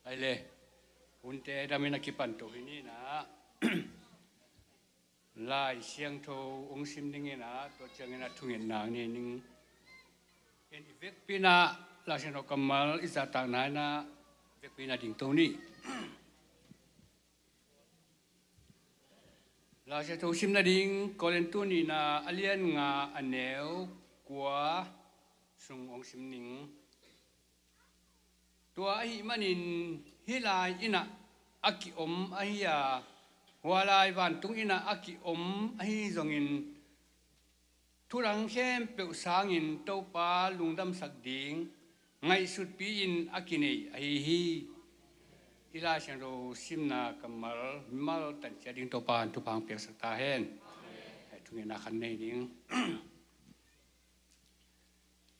Aile, unte dami nakipanto ini na lai siang to ong sim ninge na to jangan atungin na ni ning en vek pina la sino kamal izatang na vek pina ding to ni la se to sim na ding kolentu ni na alien nga aneu kwa sung ong sim ning tua hi manin hilai ina aki om ahia walai van tung ina aki om ahi zongin turang khem pe sangin to pa lungdam sak ding ngai sut pi in akine ahi hi ila chen ro simna kamal mal tan cha ding to pa tu pang pe sak ta hen tung ina khan nei ding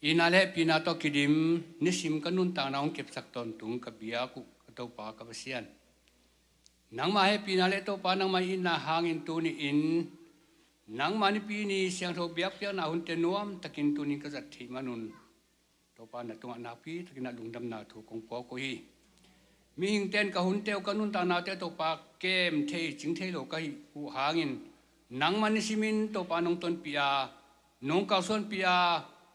inale pina to kidim nisim kanun ta naung kep sak ton tung ka bia ku to pa ka basian nang ma he pinale to pa nang mai na hangin tu ni in nang mani pi ni siang tho biak pia na hun te nuam takin tu ni ka zat thi manun to pa na tunga na pi takin na lungdam na thu kong po ko hi mi hing ten ka hun teo kanun ta na te to pa kem the ching the lo ka hi u hangin nang mani simin to pa nong ton pia nong ka son pia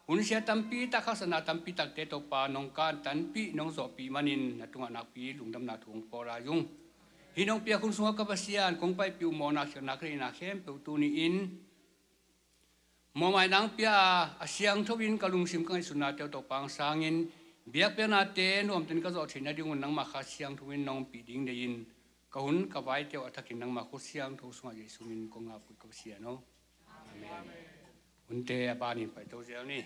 hun sia tampi ta kha sana tampi tak te to pa nong kan tan pi nong zo pi manin na tunga na pi lungdam na thung po ra yung hinong pia kung sunga ka basian kung pai piu mo na na kri na khem pe tu ni in mo mai nang pia asiang thobin kalung sim kai suna te to pang sangin biak pe na te nom tin ka zo thina ding nang ma kha siang thobin nong pi ding de in ka hun ka vai te athakin nang ma khu siang tho sunga ye sumin ko nga pu ka basian no amen unte abani pai to zel ni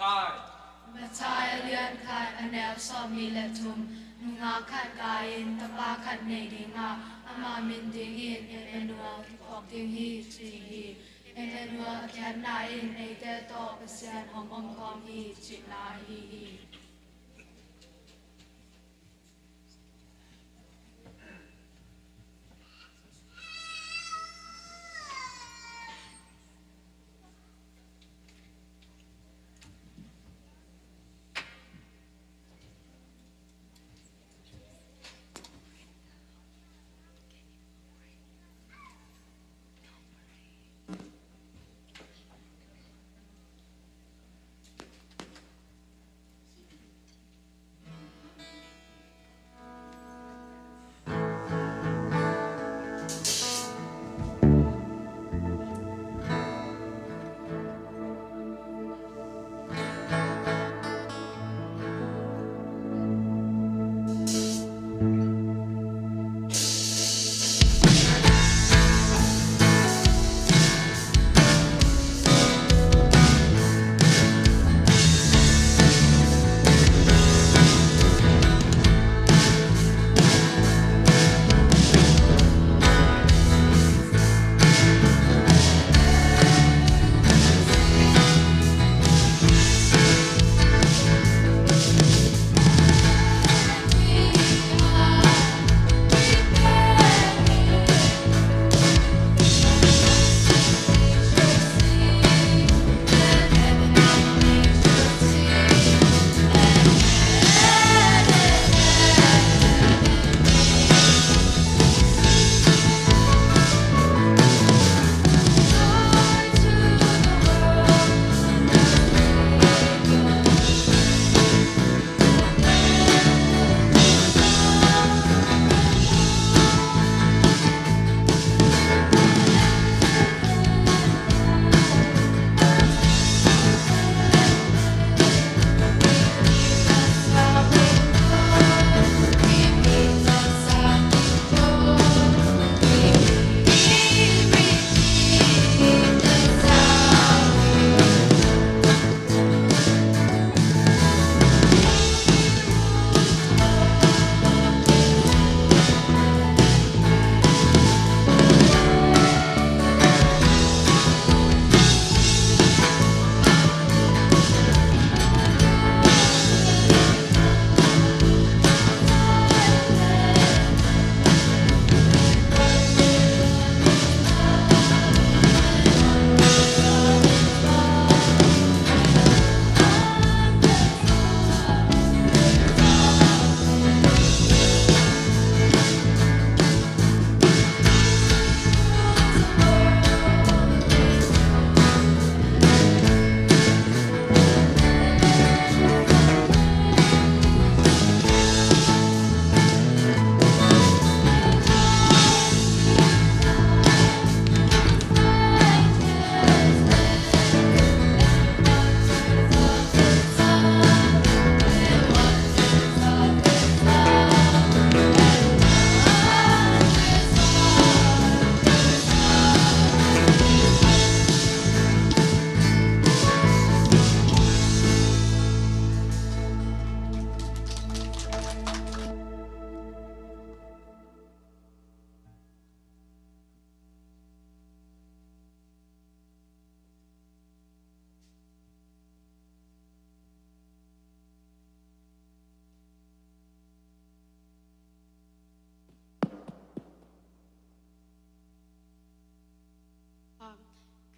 มาชายเรียนขาดอันแนวซอมมีและทุมนุงาขันกายอินตะปาขันในดิงาอามามินดิงอินเอเมนัวของดิงฮีจีฮีเอเมนัวแคนนาอินเอเตโตเปเซียนของอมคอมฮีจิลาฮีฮี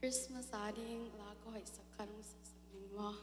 Christmas ading la ko hai sakarang sa samingwa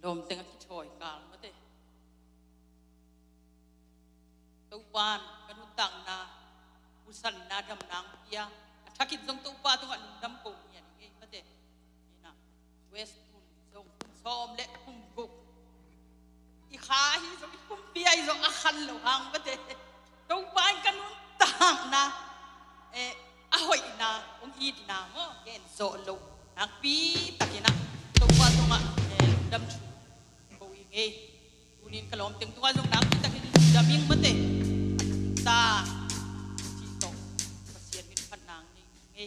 lom tenga ki choi kal mate tu pan kanun tang na usan na dam nang ya thakit jong tu pa tu ngalum dam ko ni ni mate ina west tun jong som le kum guk I kha hi jong kum pia hi jong akhan lo hang mate tu pan kanun tang na ahoy na ong id na mo ken so lo akpi takina tu pa tu nga dam chu ko inge unin kalom teng tu jong nak takin daming mate ta chito pasien min panang ni nge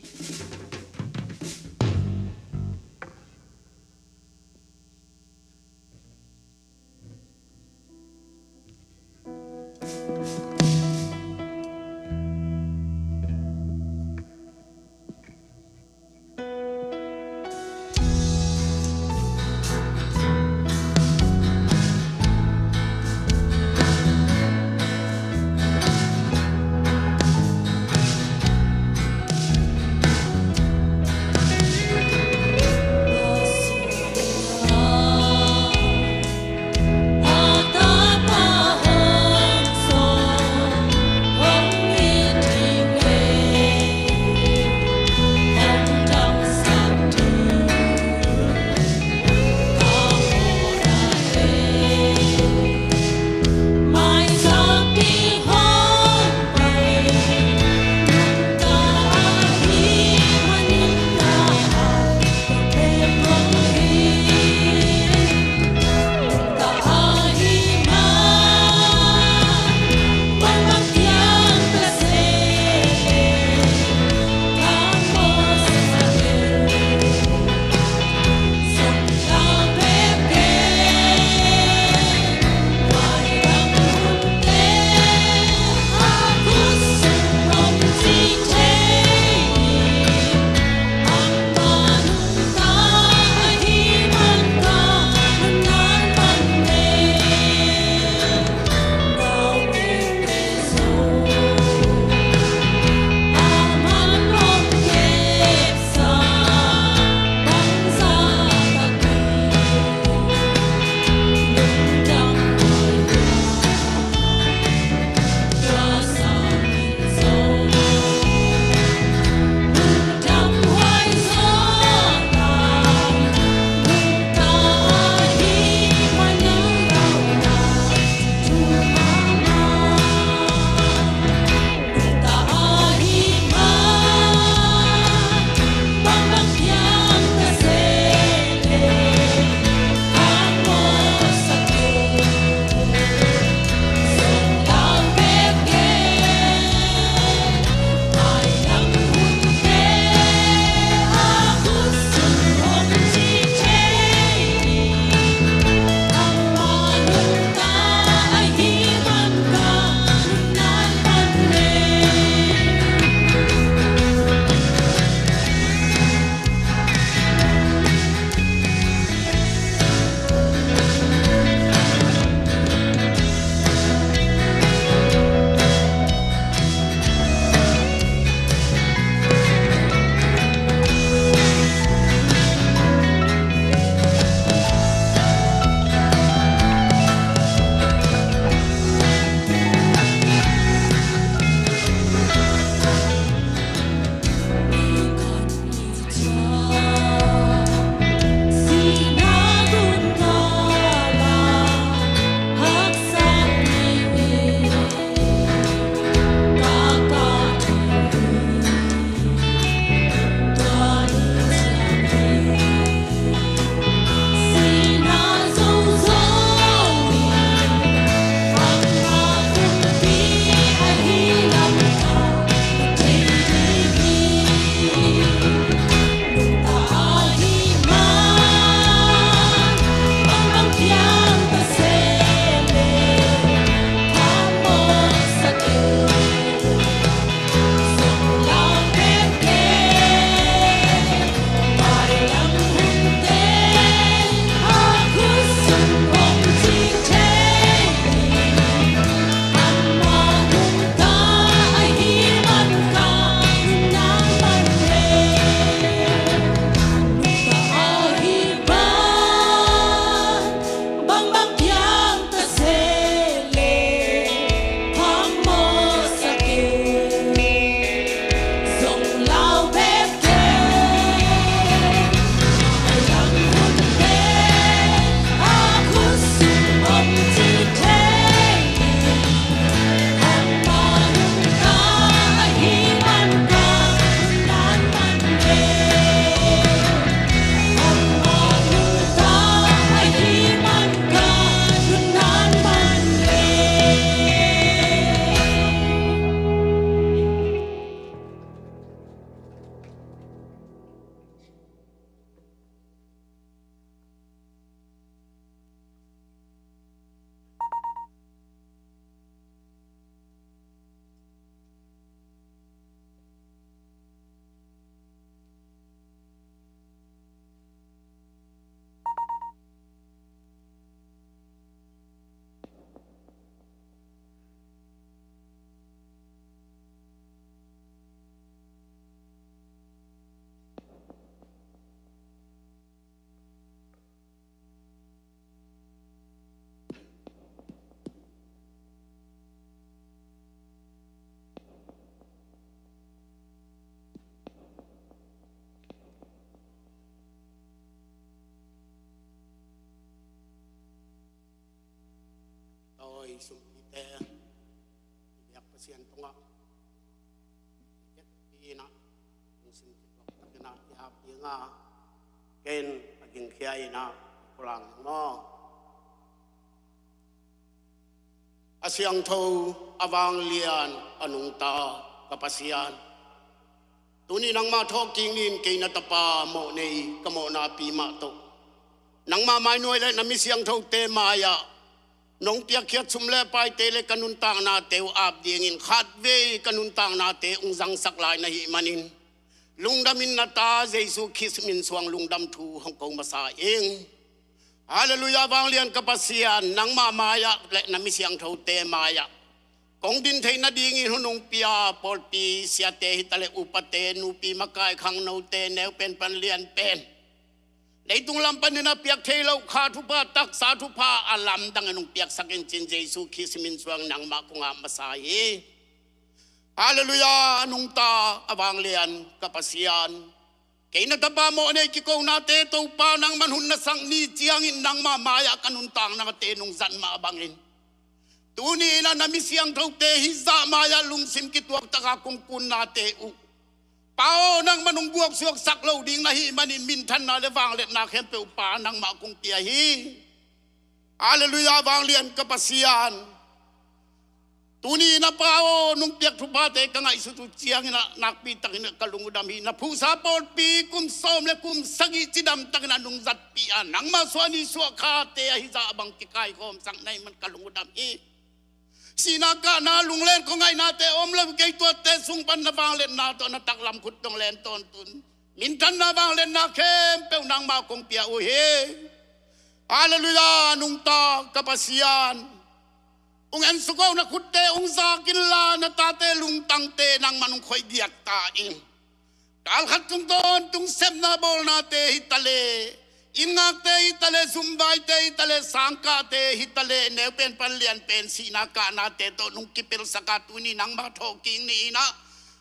sum ite yak pasien tunga ket ina sim tok takna ya pinga ken aging khiai na pulang no asyang tho awang lian anung ta kapasian tuni nang ma tho king nin ke na tapa mo nei kamo na pi ma to nang ma mai noi le na mi siang tho te maya nong pia khiat chum le pai te le kanun tang na teu ap ding in khat ve kanun tang na te ung jang sak lai na hi manin lungdamin na ta jesu khis min suang lungdam thu hong kong ma sa eng hallelujah wang lian kapasian nang ma maya le na mi siang tho te maya kong din thei na ding in hunung pia pol pi sia te hitale upate nu pi makai khang no te neu pen pan lian pen lấy tung lam pan na piak thei lo kha thu pa tak sa thu pa alam dang anung piak sakin chin jesu khisimin suang nang ma kunga masai hallelujah anung ta awang lian kapasian keina tapa mo ne ki ko na te to pa nang manhun na sang ni chiang in nang ma maya kanun tang na te nung zan ma bangin tuni na nami siang tho te hi za maya lung sim ki tuak taka kung kun na te u pao nang manung buok suak sak lo ding na hi manin min than na le wang le na khem pe pa nang ma kung tia hi hallelujah wang lian kapasian tuni na pao nung piak thu pa te ka ngai su tu chiang na nak pi tak na kalung dam hi na phu sa pol pi kum som le kum sagi chidam tak na nung zat pi an nang ma swani suwa kha te hi za bang ki kai khom sang nai man kalung dam hi sinaka na lung len ko ngai na te om le ke to te sung pan na wang len na to na tak lam khut dong len ton tun min tan na wang len na khem pe nang ma kong pia u he hallelujah nung ta kapasian ung en suko na khut te ung sa kin la na ta te lung tang te nang manung khoi diat ta in kal khat tung ton tung sem na bol na te hitale ingak te hitale zumbai te hitale sangka te hitale ne pen pan lian pen sinaka na te to nung kipil sakatuni nang ma thoking ni na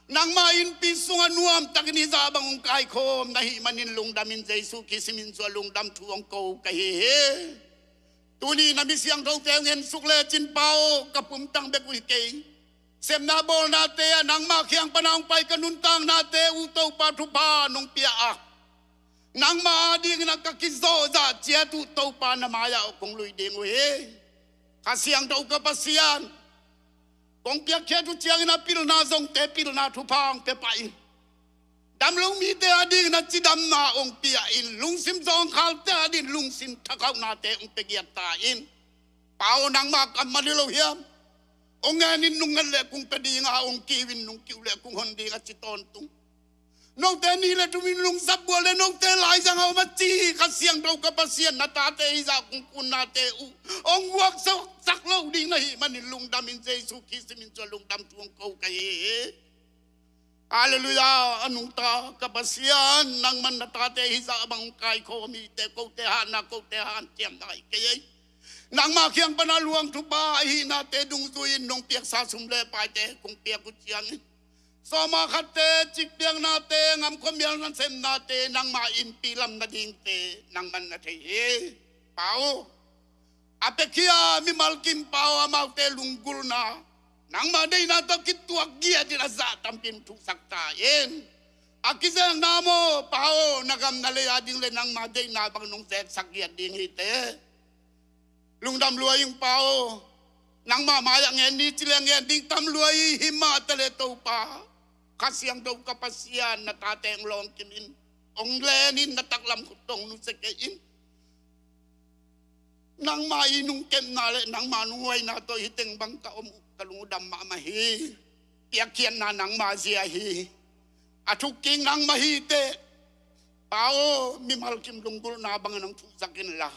nang ma in pisung anuam takni za bang kai khom na hi manin lungdamin jesu kisimin zo lungdam thuong ko ka he tuni na mi siang tho te ngen sukle chin pao kapum tang be ku ke sem na bol na te nang ma khiang panang pai kanun tang na te u to pa thu pa nong pia a nang ma ding na ka kizo za chia tu to pa na maya kong lui ding we ka siang tho ka pasian kong pia khe tu chiang na pil na zong te pil na thu pang pe pai dam long mi te ading na chi dam na ong pia in lung sim zong khal te adin lung sim thakau na te ong te giat ta in pao nang ma kam ma lo hiam ong anin nung le kung pe ding a ong kiwin nung kiu le kung hon ding a chi ton tung no te ni le tu min lung sap bo le no te lai jang au ma chi ka siang do ka pasien na ta te za kung kun na te u ong wak so sak lo ding na hi manin lung dam in jesu kisimin zo lung dam tuong ko ka he hallelujah anung ta kapasian nang man na ta te hi za bang kai ko mi te ko te han tiam dai ke nang ma khiang pana luang thu ba hi na te dung zuin nong piak sa sum le pai te kung piak ku chiang so ma khate chik piang na te ngam khom yal nan sem na te nang ma in pilam na ding te nang man na the he pao apekia mi malkim pao amau te lungul na nang ma dei na to kituak gia di za tampin thu sakta en akizang namo pao nagam na le ading le nang ma dei na bang nong set sakya ding hi te lungdam luaying pao nang ma maya ngen ni chileng ngen ding tam luai hima tele to pa kasiang do kapasian na tateng long kinin ong lenin na taklam kutong nu sekein nang ma inung ken na le nang ma nuway na to hiteng bang ka om kalungudam ma mahi piakyan na nang ma sia hi atuking nang mahite pao mi malkim lunggul na bang nang tusakin la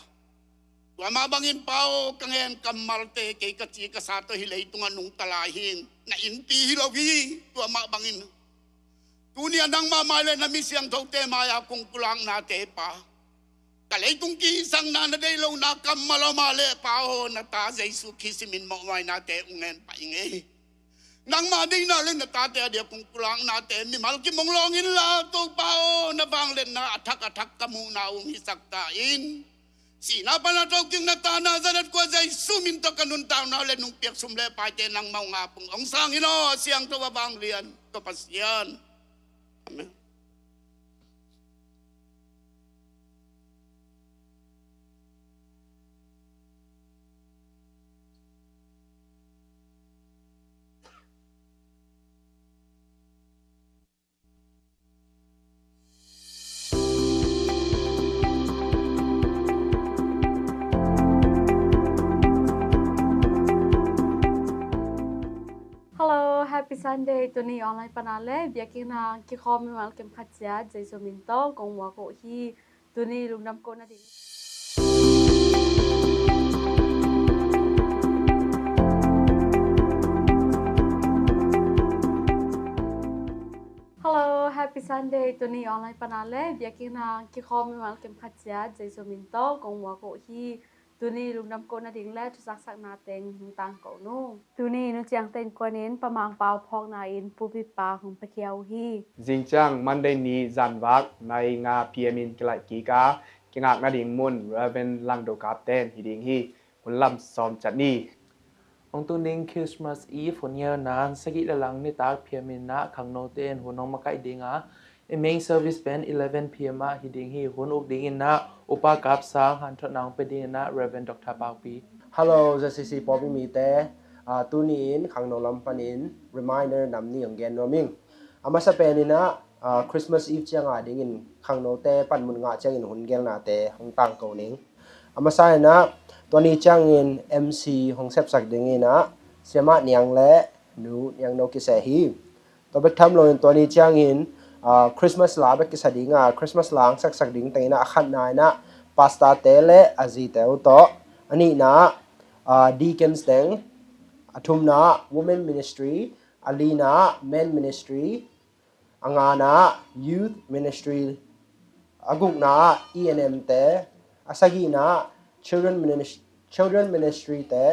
wama bangin pao kangen kamalte kay kachi kasato hilay tunga nung talahing na inti hilawi wama bangin tunia nang mamale na misyang tote maya kung kulang na te pa kalay tung kisang na nadaylaw na kamalamale pao na ta jesu kisimin mo may na te ungen paingay nang maday na rin na tate adia kung kulang na te mi malki mong longin la to pao na banglen na atak kamu na ung hisaktain Sina panatok yung natana zanat ko ay suminto kanun tao na ulit nung piyak sumle pati ng mga pong ang sangino siyang tawabang liyan kapasyan. Amen. Hello, happy Sunday. Tuni online panale. Biakin na kikom mal kem khatsia jaiso minto kong wako hi tuni lungnam ko na din. Hello, happy Sunday. Tuni online panale. Biakin na kikom mal kem khatsia jaiso minto kong wako hi tuni lungnam ko na ding le tusak sak na teng hung tang ko nu tuni nu chiang ten kwanin pamang pau phok na in pupi pa hung pakiao hi Jinchang Monday ni zanwak nai nga piemin kelai kika kingak na ding mun Reverend Langdo Kapten hiding hi hulam som chani Ông tu ning Christmas Eve hôn nhớ nan sagi la lang ni tak piemin na khang no ten hunong makai dinga a main service ben 11 pm hiding hi hun uk ding na Upa KapMung han thot nang pe ding na Reverend Dr. Paupi Hello ZCC Popi mi te tuni in khang no lam panin reminder nam ni ang gen noming amasa penina Christmas Eve changa ding in khang no te pan mun nga chang in hun gel na te hong tang ko ning amasa na tuni chang in MC hong sep sak ding ina siama niang le nu yang no ki se hi to bek tham lo in tuni chang in Christmas la bek ki sa dinga Christmas lang sak sak ding te na khan na na pasta tele azi te to ani na deacons deng atum na women ministry alina men ministry angana youth ministry aguk na ENM te asagi na children ministry te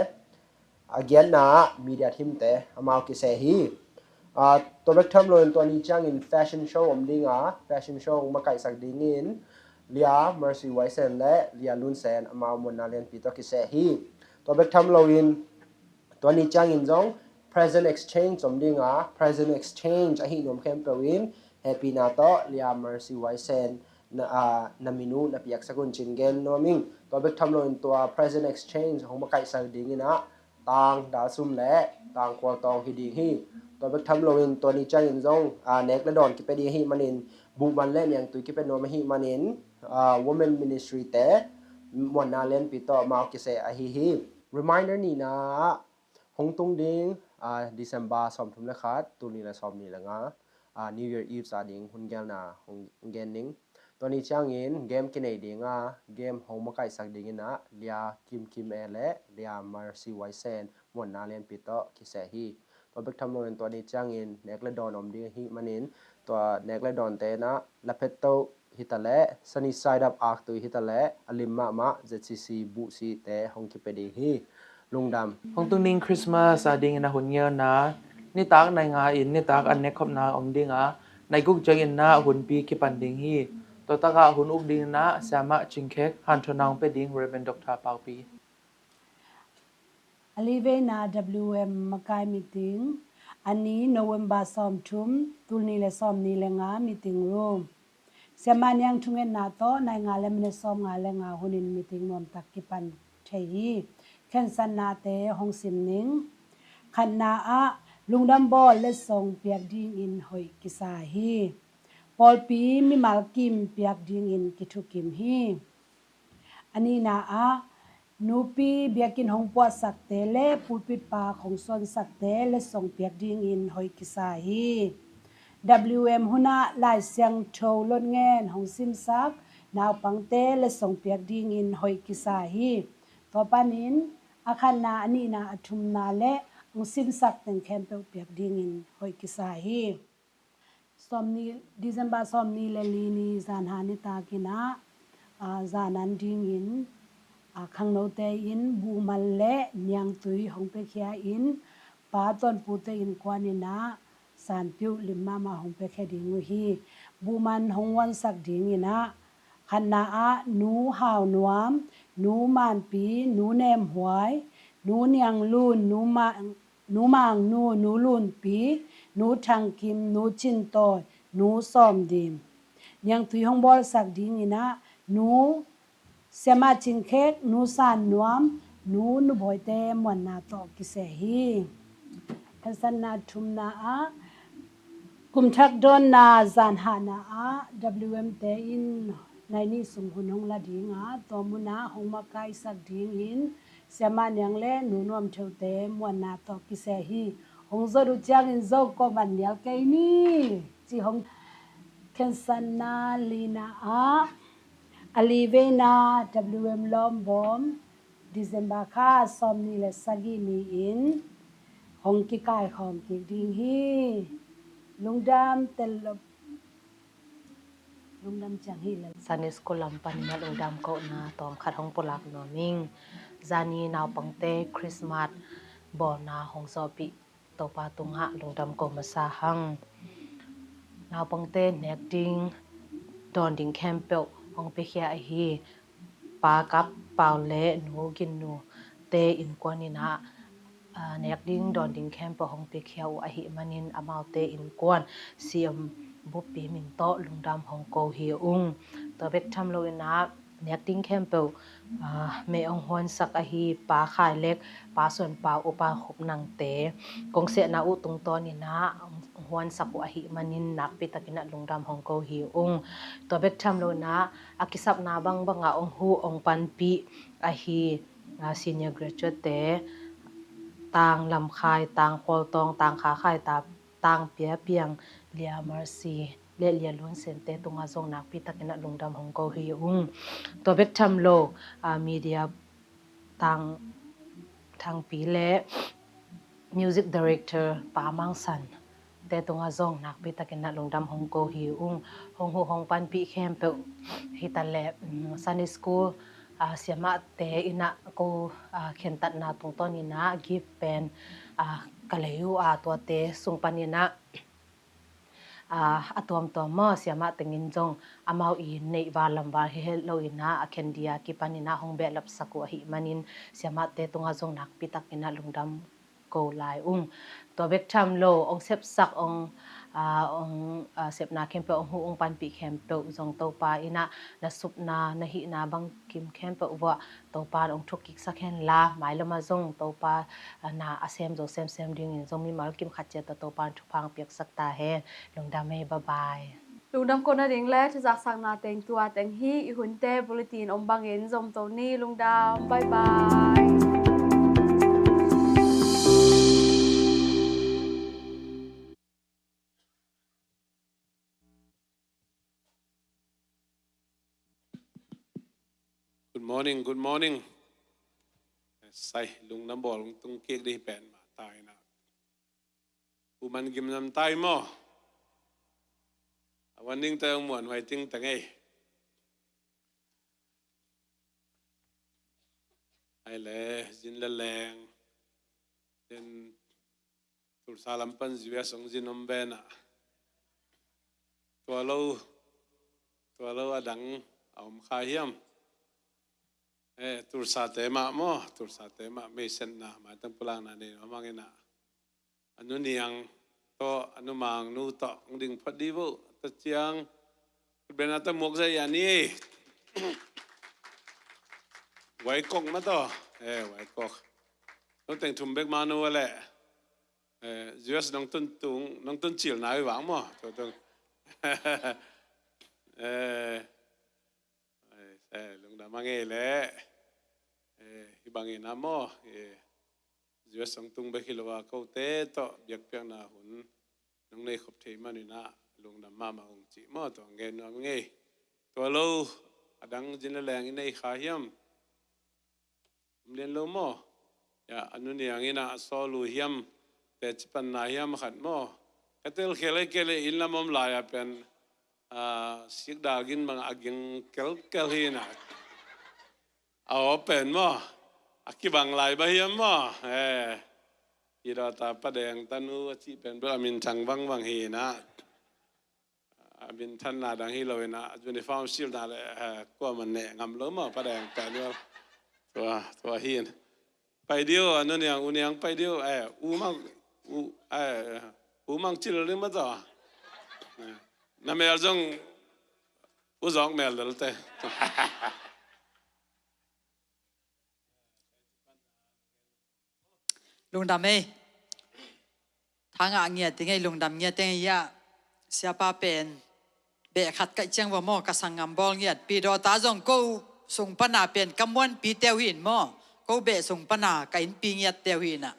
again na media team te amao ki se hi to bek tham lo to ni chang in fashion show omdinga fashion show makai sak dingin lia mercy waisen le lia lunsen amao monalen pito ki se hi to bek tham lo in to ni chang in jong present exchange omdinga present exchange ahi nom kem pewin happy na to lia mercy waisen na minu na piak sakun chingen noming to bek tham lo in to present exchange hong makai sak dingina tang da sum le tang kwal tong hi ding hi to bek tham lo in to ni chang in jong nek le don ki pe di hi manin bu man le yang tu ki pe no ma hi manin women ministry te mon na len pi to ma ki se a hi reminder ni na hong tung ding December som thum le khat tu ni la som ni la nga New Year Eve sa ding hun gel na hong gen ning to ni chang in game ki nei dinga game hong ma kai sak ding na lia kim ele lia mercy waisen mon na len pi to ki se hi to bek tham lo en to ni chang in nek le don om ding hi manin to nek le don te na la phet to hitale sunny side up arc tu hitale alimma ma ZCC bu si te hong ki pe ding hi lungdam Ông tu ning Christmas ding na hôn nhớ na ni tak nai nga in ni tak an ne khop na om dinga nai guk jang in na hun pi ki pan ding hi to taka hun uk ding na sama chingkhek han thot nang pe ding Reverend Dr. Paupi Alive na WM makai meeting ani November som thum tulni le som ni le nga meeting room seman yang thungen na to nai nga le mne som nga le nga hunin meeting nom tak ki pan thei khen san na te hong sim ning khan na a lungdam bol le song piak ding in hoi ki sa hi pol pi mi mal kim piak ding in ki thu kim hi ani na a nupi biakin hong po sakte le pulpit pa khong son sakte le song piak ding in hoi ki sa hi WM huna lai siang tho lon ngen hong sim sak naw pangte le song piak ding in hoi ki sa hi to panin akhan na ani na athum na le hong sim sak ten khem pe piak ding in hoi ki sa hi somni December somni le li ni zan ha ni ta kina zanan ding in khang no te in bu mal le nyang tui hong pe khia in pa ton pu te in kwanina san piu limma ma hong pe khe ding hi bu man hong wan sak ding ina khanna a nu haw nuam หนูมานปีหนูแนมหวยหนูเนียงลุ่นหนูมางหนูลุ่นปีหนูทางกิมหนูจินโตยหนูซ้อมดิมยังตุยห้องบอลสักดิงนะหนูเสมาจิงเค้กหนูสานนวมหนูบอยเตมวันนาตอกิเสฮีคันสันนาทุมนาอากุมทักดอนนาจานหานาอา WM เตอินในนี่สุงหุนหงละดิงาตอมุนาหงมาไกสักดิงอินเสมาเนียงเลหนูนวมเทวเตมวันนาตอกิเสฮีหงซอดุจางอินโซก็มันเนียไกนี่จีหงคันสันนาลีนาอาAlivena WM Lombom December kha somni le sagi mi in hong ki kai khom ki ding hi lungdam chang hi la Sunday school lampan na lungdam ko na tom khat hong polak no ming zani naw pangte Christmas bo na hong so pi to pa tunga lungdam ko masahang naw pangte nek ding don ding campel hong pe khia hi pa kap paw le nu gin nu te in kwani na nek ding don ding camp hong pe khia u a hi manin amau te in kwan siam bu pi min to lungdam hong ko hi ung to bek tham lo na nek ding camp me ong hon sak a hi pa khai lek pa son pa upa khop nang te kong se na u tung to ni na hon sak u a hi manin nak pi takina lungdam hong ko hi ung to bek tham lo na akisap na banga ong hu ong pan pi a hi senior graduate te tang lam khai tang khol tong tang kha khai ta tang pia piang lia mercy le lia lon sen te tunga zong nak pi takina lungdam hong ko hi ung to bek tham lo media tang pi le music director pa mang san te tunga zong nak pi takina lungdam hong ko hi ung hong hu hong pan pi khem pe hi ta le Sunday school siama te ina ko khen tat na tung ton ina give pen kalayu to te sung panina atom to mo siama tengin jong amau I nei wa lamba he lo ina akhen dia ki panina hong be lap saku hi manin siama te tunga jong nak pi takina lungdam ko lai to bek tham lo ong sep sak ong sep na kempe ong hu ong pan pi kempe jong to pa ina na sup na hi na bang kim kempe wa to pa ong thuk ki sakhen la mai lama jong to pa na asem jo sem ding in jong mi mal kim khache to pa thu phang piak sakta he lungdam me bye bye lungdam ko na ding le chu jak sak na teng tua teng hi I hun te bulletin om bangin zom to ni lungdam bye bye Good morning. Sai lungnam bol tung kek di pen ma tai na. Uman gim nam tai mo. Awan ding tai muan wai ting tang ei. Ai le jin la leng. Den tul salam pan zia song jin om bena. Tua lo adang om khahiam. Tursa tema mo, tursa tema mesen na matang pulang na ni mamangina. Anu niang to anu mang nu to ngding padibu teciang benata mok saya ni. Wai kok ma to, wai kok. Nong teng tumbek manu le. Juas nong tun chil na wang mo, to tong. Lung da mangi le. Ibangin amo Juas ang tung bekilawa ko te to biak piang na hun nang nei khop thei manina lung da mama ong chi mo to ngen no nge to lo adang jin la lang nei kha hiam mlen lo mo ya anu ni angina so lu hiam te chipan na hiam khat mo katel kele in la mom la ya pen sik dagin mang aging kel hina pen mo akibang lai ba hiam mo ira ta padeng tanu chi pen ba min chang wang hi na min than na dang hi lo na uniform shield na ko man ne ngam lo mo padeng ka ni ตัวหินไปเดียวนั่นอย่างอุนยังไปเดียวอูมังจิลเลยมาต่อน้ำเมลจงอุจองเมลเดลเต้ลุงดำเอ้ทางเงียติงไงลุงดำเงียติงยะเสียป้าเป็นเบะขัดกับเจียงว่าหม้อกระสังงำบอลเงียปีดอตาจงกูส่งปนาเป็นกำวันปีเตียวหินหม้อกูเบะส่งปนากับอินปีเงียเตียวหินน่ะ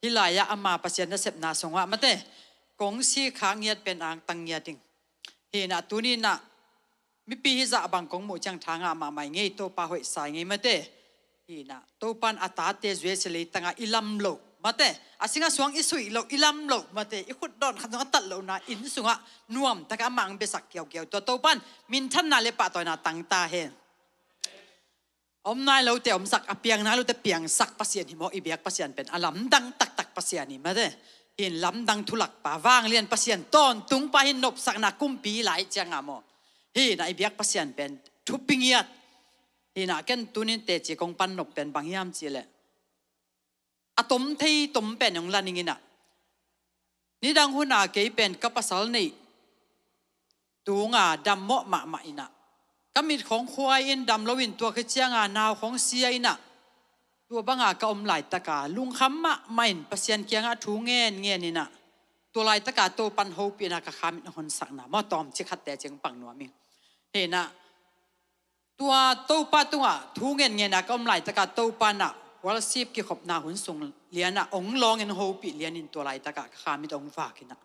ฮิลายะอามาปัสยันนัสเซบนาส่งว่ามาเต้กงซีขางเงียเป็นอ่างตังเงียติงเฮน่ะตัวนี้น่ะมิปีฮิจะบังกงหมู่จังทางมาใหม่เงยโตปาหอยสายเงยมาเต้เฮน่ะโตปันอัตตาเตจเวสเลยตั้งอิลัมโลมาเตอาสิงห์สวงอิสุยโลอิลัมโลมาเตอิขุดดอนขันต้องตัดโลนะอินสุงะนวมตะกามังเบสักเกี่ยวตัวโตปันมินทันนาเลปะตัวน่ะตั้งตาเฮอมนายเราแต่อมสักอเปียงนะเราแต่เปียงสักปัสยันหิมออีเบียกปัสยันเป็นอลัมดังตักปัสยันนี่มาเตหินลำดังทุลักป่าว่างเลียนปัสยันต้นตุงปะหินนบสักนักกุมปีหลายจังอ่ะโมหินอีเบียกปัสยันเป็นทุบปิงยัดหินอาเกนตุนินเตจิกงปันนบเป็นบางยามจีเลอะตมที่ตมเป็นอย่างลันงินะนี่ดังหัวหน้าเกยเป็นกับภาษานี่ตัวงาดำเหมาะมาอินะก็มีของควายอินดำลวินตัวคือเจียงานาวของเสียอินะตัวบางอาก็อมไหลตะกาลุงคำมะไม่เห็นปัสยันเกียงอาทูเงี้ยนี่นะตัวไหลตะกาโตปันโฮปีนะกะขามินหอนสักนะมาตอมจิขัดแต่เจียงปังนัวมิงเห็นนะตัวโตปะตัวทูเงี้ยนะก็อมไหลตะกาโตปันนะวอลซีบกี่ขบนาหุ่นส่งเลียนะองลองเงินโฮปีเลียนินตัวไหลตะกะขามิตองฝากินะ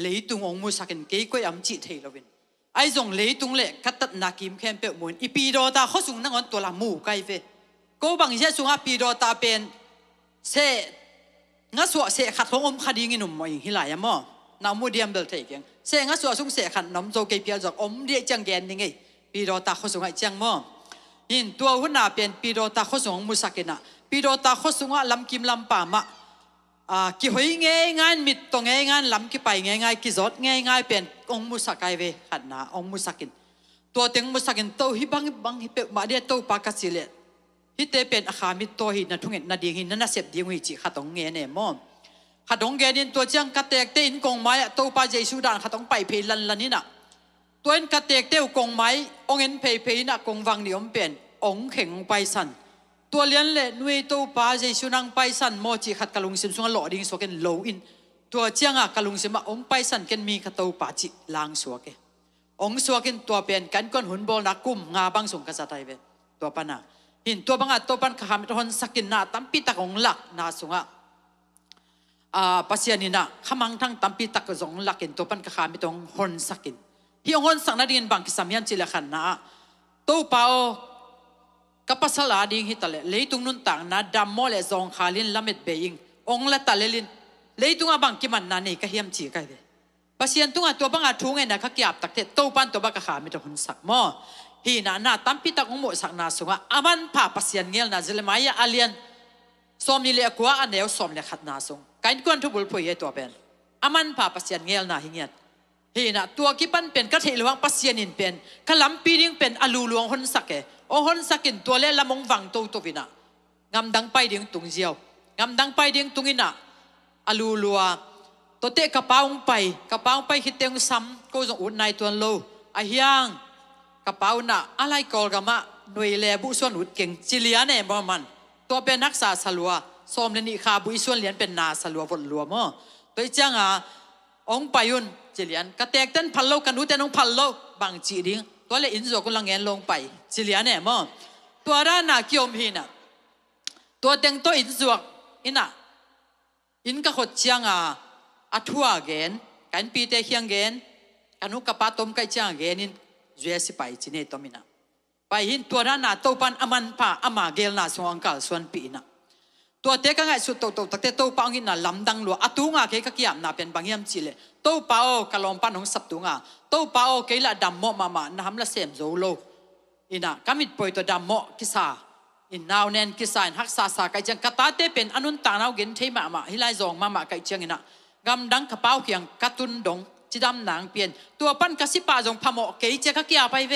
เลยตุงองมุสักินเกยก็ยำจิเทลวินไอ้ส่งเลยตุงเละคัดตัดนากิมแค่เปิดมุนอีปีโดตาเขาส่งนั่งอนตัวละมูไกเฟก็บางเช่นส่งอาปีโดตาเป็นเสงัสวะเสขัดของอมคดีงินุ่มมาอย่างฮิลายมอนามูเดียมเบลเทกิงเสงัสวะส่งเสขัดน้ำโจเกยเปียจากอมเดียจังแกนยังไงปีโดตาเขาส่งไอ้จังมอหินตัวหุ่นนาเป็นปีโดตาเขาส่งมุสักินะปีโดตาข้อสุงะลำกิมลำป่ามะกี่หอยง่ายมิดตรงง่ายลำกี่ไปง่ายกี่จดง่ายเป็นองมุสักไอเวขัดนาองมุสักินตัวเต็งมุสักินโตฮิบังฮิเปมาเดียโตปากสิเลฮิเตเป็นอาคามิโตหินนะทุ่งเงินนาดีหินนั่นน่ะเสพดีวิจิขัดตรงเงี้ยเนี่ยมอมขัดตรงเงี้ยนี่ตัวเจียงกัดเตกเตอินกงไม้โตปาเจสุดานขัดตรงไปเพลันนี่น่ะตัวเอ็นกัดเตกเตวกงไม้องเอ็นเพน่ะกงวังนิยมเป็นองเข่งไปสันตัวเลี้ยนเล่นุยตัวป้าเจสุนังไปสันโมจิขัดกะลุงซิมสุงหล่อดิ้งสวกันโลอินตัวเจียงกะลุงซิมองไปสันกันมีขัดตัวป้าจิลางสวกองสวกันตัวเป็นกันก้นหุ่นโบนักกุมงาบังสงกษัตริย์เวตัวปนาหินตัวบังอาตัวปันขามตัวหนสักินนาตั้มปีตักองหลักนาสงปัสยานินะขมังทั้งตั้มปีตักสงหลักเห็นตัวปันขามตัวหนสักินที่องหนสักนาดินบังกิสามียันจิเลขันนาตัวป้ากับภาษาลาดิ้งฮิตาเลยตุงนุนต่างนาดำโมเลซองคาลินลามิดเบยิงองละตาเลลินเลยตุงอาบังกิมันนานี่ก็เฮียมจีกันเลยปัสยันตุงอาตัวบังอาทุ่งเงินนะขกียบตักเตโตปันตัวบักขามิตรหุนสักหม้อฮีนาตั้มพิตักองโมสักนาสุงะอามันผ่าปัสยันเงลนาเจลมายาอาเลียนสอมนี่เลี้ยกว่าอันเดียวสอมเลี้ยขัดนาสุงการกวนทุบุลพวยตัวเป็นอามันผ่าปัสยันเงลนาหิเงียฮีนาตัวกิปันเป็นกระเทลวังปัสยันินเป็นขลัมปีดิ้งเป็นอลูลวงหุนสักโอหนสักินตัวเล่ละมงวังตัววินะงามดังไปดิ้งตุงเจียวงามดังไปดิ้งตุงอินะอลูลัวตัวเตะกระเป๋าไปคิดเตียงซ้ำก็จะอุ่นในตัวโลอาเฮียงกระเป๋าน่ะอะไรกอลกามะหน่วยแลบุส่วนอุดเก่งจิเลียเนี่ยบ่มันตัวเป็นนักษาสลัวสมเลนิคาบุยส่วนเหรียญเป็นนาสลัววดลัวมั้งตัวจังองไปยุนจิเลียนกระแตกเต้นพันโลกันดูแต่น้องพันโลบางจีดิ้งตัวเลอินโซกุลังเงินลงไปจิเลียเนี่ยมั้งตัวด้านหน้าเกี่ยวมีน่ะตัวเต็งตัวอินโซอิน่ะอินก็ขดเชียงอัทัวเกนกันปีเตเฮียงเกนกันหุกกระปาตมไก่เชียงเกนินเจสิไปจีเนตมินะไปหินตัวด้านหน้าตัวปันอามันป่าอามาเกลน่ะสวงกัลส่วนปีน่ะตัวเตกันไงสุดตัวตักเตตัวปังหินน่ะลำดังหลัวอัตุงะเกก็เกี่ยมน่ะเป็นบางยามจีเลตัวเปาอกะลอมปันของสับตุงะตัวเปาเกละดำโมมานะฮัมละเซมโซโลอินะกามิดปอยตัวดำโมกิซาอินนาวเนนกิซาอินฮักซาซาไก่จังกตาเตเป็นอนุนต่างนาวเกนเทมาฮิไลซองมาไก่จังอินะกำดังกระเป๋าเพียงกระตุนดงจิดำหนังเปลี่ยนตัวปั้นกระสิปาจงพมอเกยเจก็เกี่ยไปเว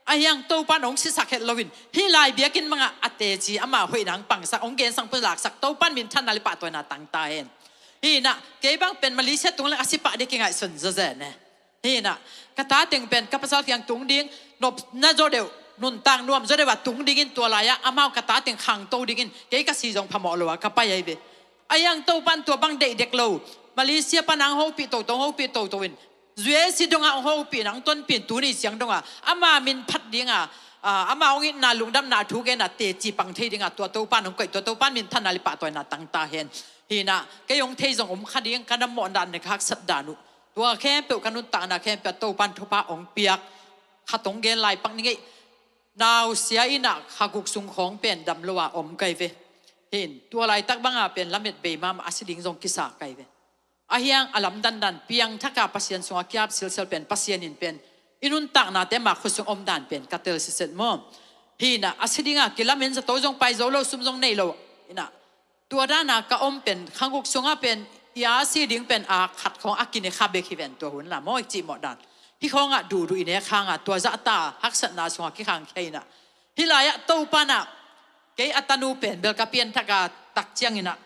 ayang to pan ong si sakhet lowin hi lai biakin mga ate chi ama hoi nang pangsak ong gen sang pulak sak to pan min than nalipa to na tang ta hen hi na ke bang pen Malaysia tung lang asipa de kingai sun zazen ne hi na kata teng pen kapasal yang tung ding nop na zo deu nun tang nuam zo de wa tung dingin to laya amao kata teng khang to dingin ke ka si jong phamo lo ka pa yai be ayang to pan to bang de dek lo Malaysia panang ho pi to ho pi to win ZCC donga ho pi nang ton pin tu ni siang donga ama min phat dinga ama ong na lungdam na thu ge na te chi pang thei dinga to pan ong kai to pan min than ali pa to na tang ta hen hi na ke yong thei jong khading kanam mo dan ne khak sat danu tua khem pe kanun ta na khem pe to pan thu pa ong piak khatong gen lai pang ni now sia ina khaguk sung khong pen dam lowa om kai ve hin tua lai tak banga pen lamet be ma asiding jong kisa kai ve ahyang alam dan piang thaka pasien sunga kyap silsel pen pasien in pen inun tak na te ma khusung om dan pen katel siset mo hina asidinga kilamen sa tojong pai zolo sumjong nei lo ina tua dana ka om pen khanguk sunga pen ya si ding pen a khat khong akine khabe khiven to hun la mo chi mo dan hi khonga du ine khanga tua za ta haksat na sunga ki khang kheina hilaya to pana ke atanu pen bel ka pian thaka tak chiang ina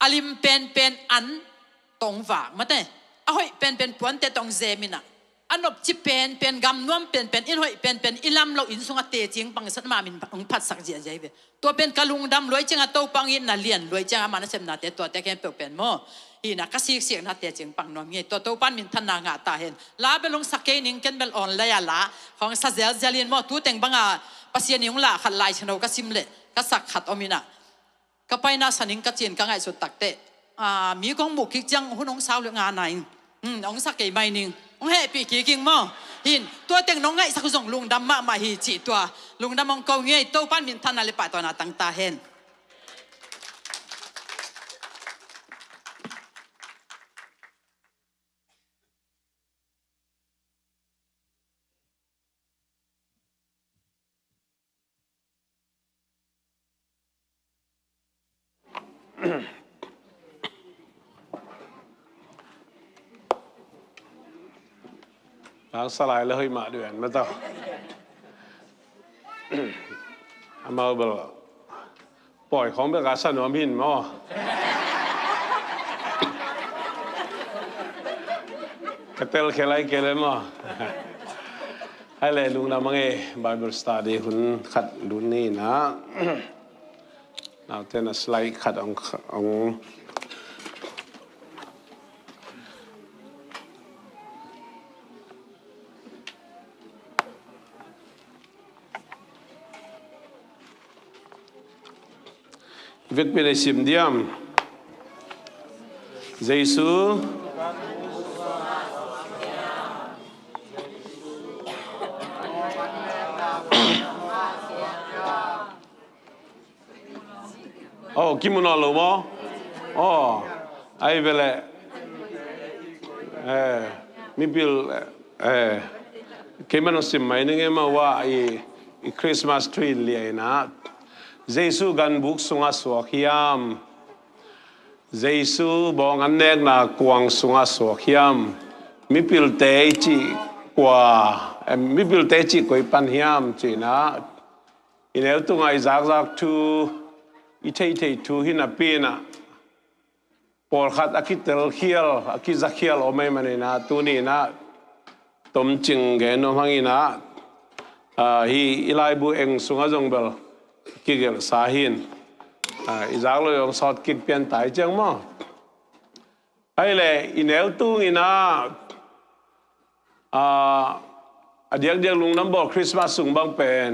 alim pen an tong va mate ahoi pen puan te tong zemina anop chi pen gam nuam pen in hoi pen ilam lo in sunga te ching pang sat ma min ong phat sak jia jai ve to pen kalung dam loi chinga to pang in na lian loi chang ma na sem na te to te ken pen mo hi na ka sik na te ching pang nom nge to pan min than na nga ta hen la belong sakei ning ken bel on la ya la khong sa zel jalin mo tu teng banga pasien yong la khat lai chano ka simle ka sak khat omina kapay na saning kachin ka ngai su takte mi kong mu kik jang hunong saw le nga nai ong sa ke mai ning ong he pi ki king mo hin to teng nong ngai sa ku jong lung dam ma hi chi to lung dam ong ko nge to pan min than na le pa to na tang ta hen Bang salai le hoi ma duen ma tao ama bel poi khong be ga san nom hin mo katel khelai kele mo hai le lung na mange Bible study hun khat lun ni na now ten a slide khat ong việc bên này sim diam Jesus oh kimono lo mo oh ai vele mi bil kemano sim mai nge ma wa i Christmas tree li na Jesus gan buk sunga suakiam Jesus bong an nek na kuang sunga suakiam mipil te chi kwa mipil te chi koi pan hiam chi na inel tu ngai zak tu itei tu hina pina por khat akitel khial akizakial omai manina tu ni na tom ching ge no hangina hi ilai bu eng sunga jong bel kigel sahin izaglo yong sot kik pian tai chang mo ai le inel tu ina adiak lung nam bo Christmas sung bang pen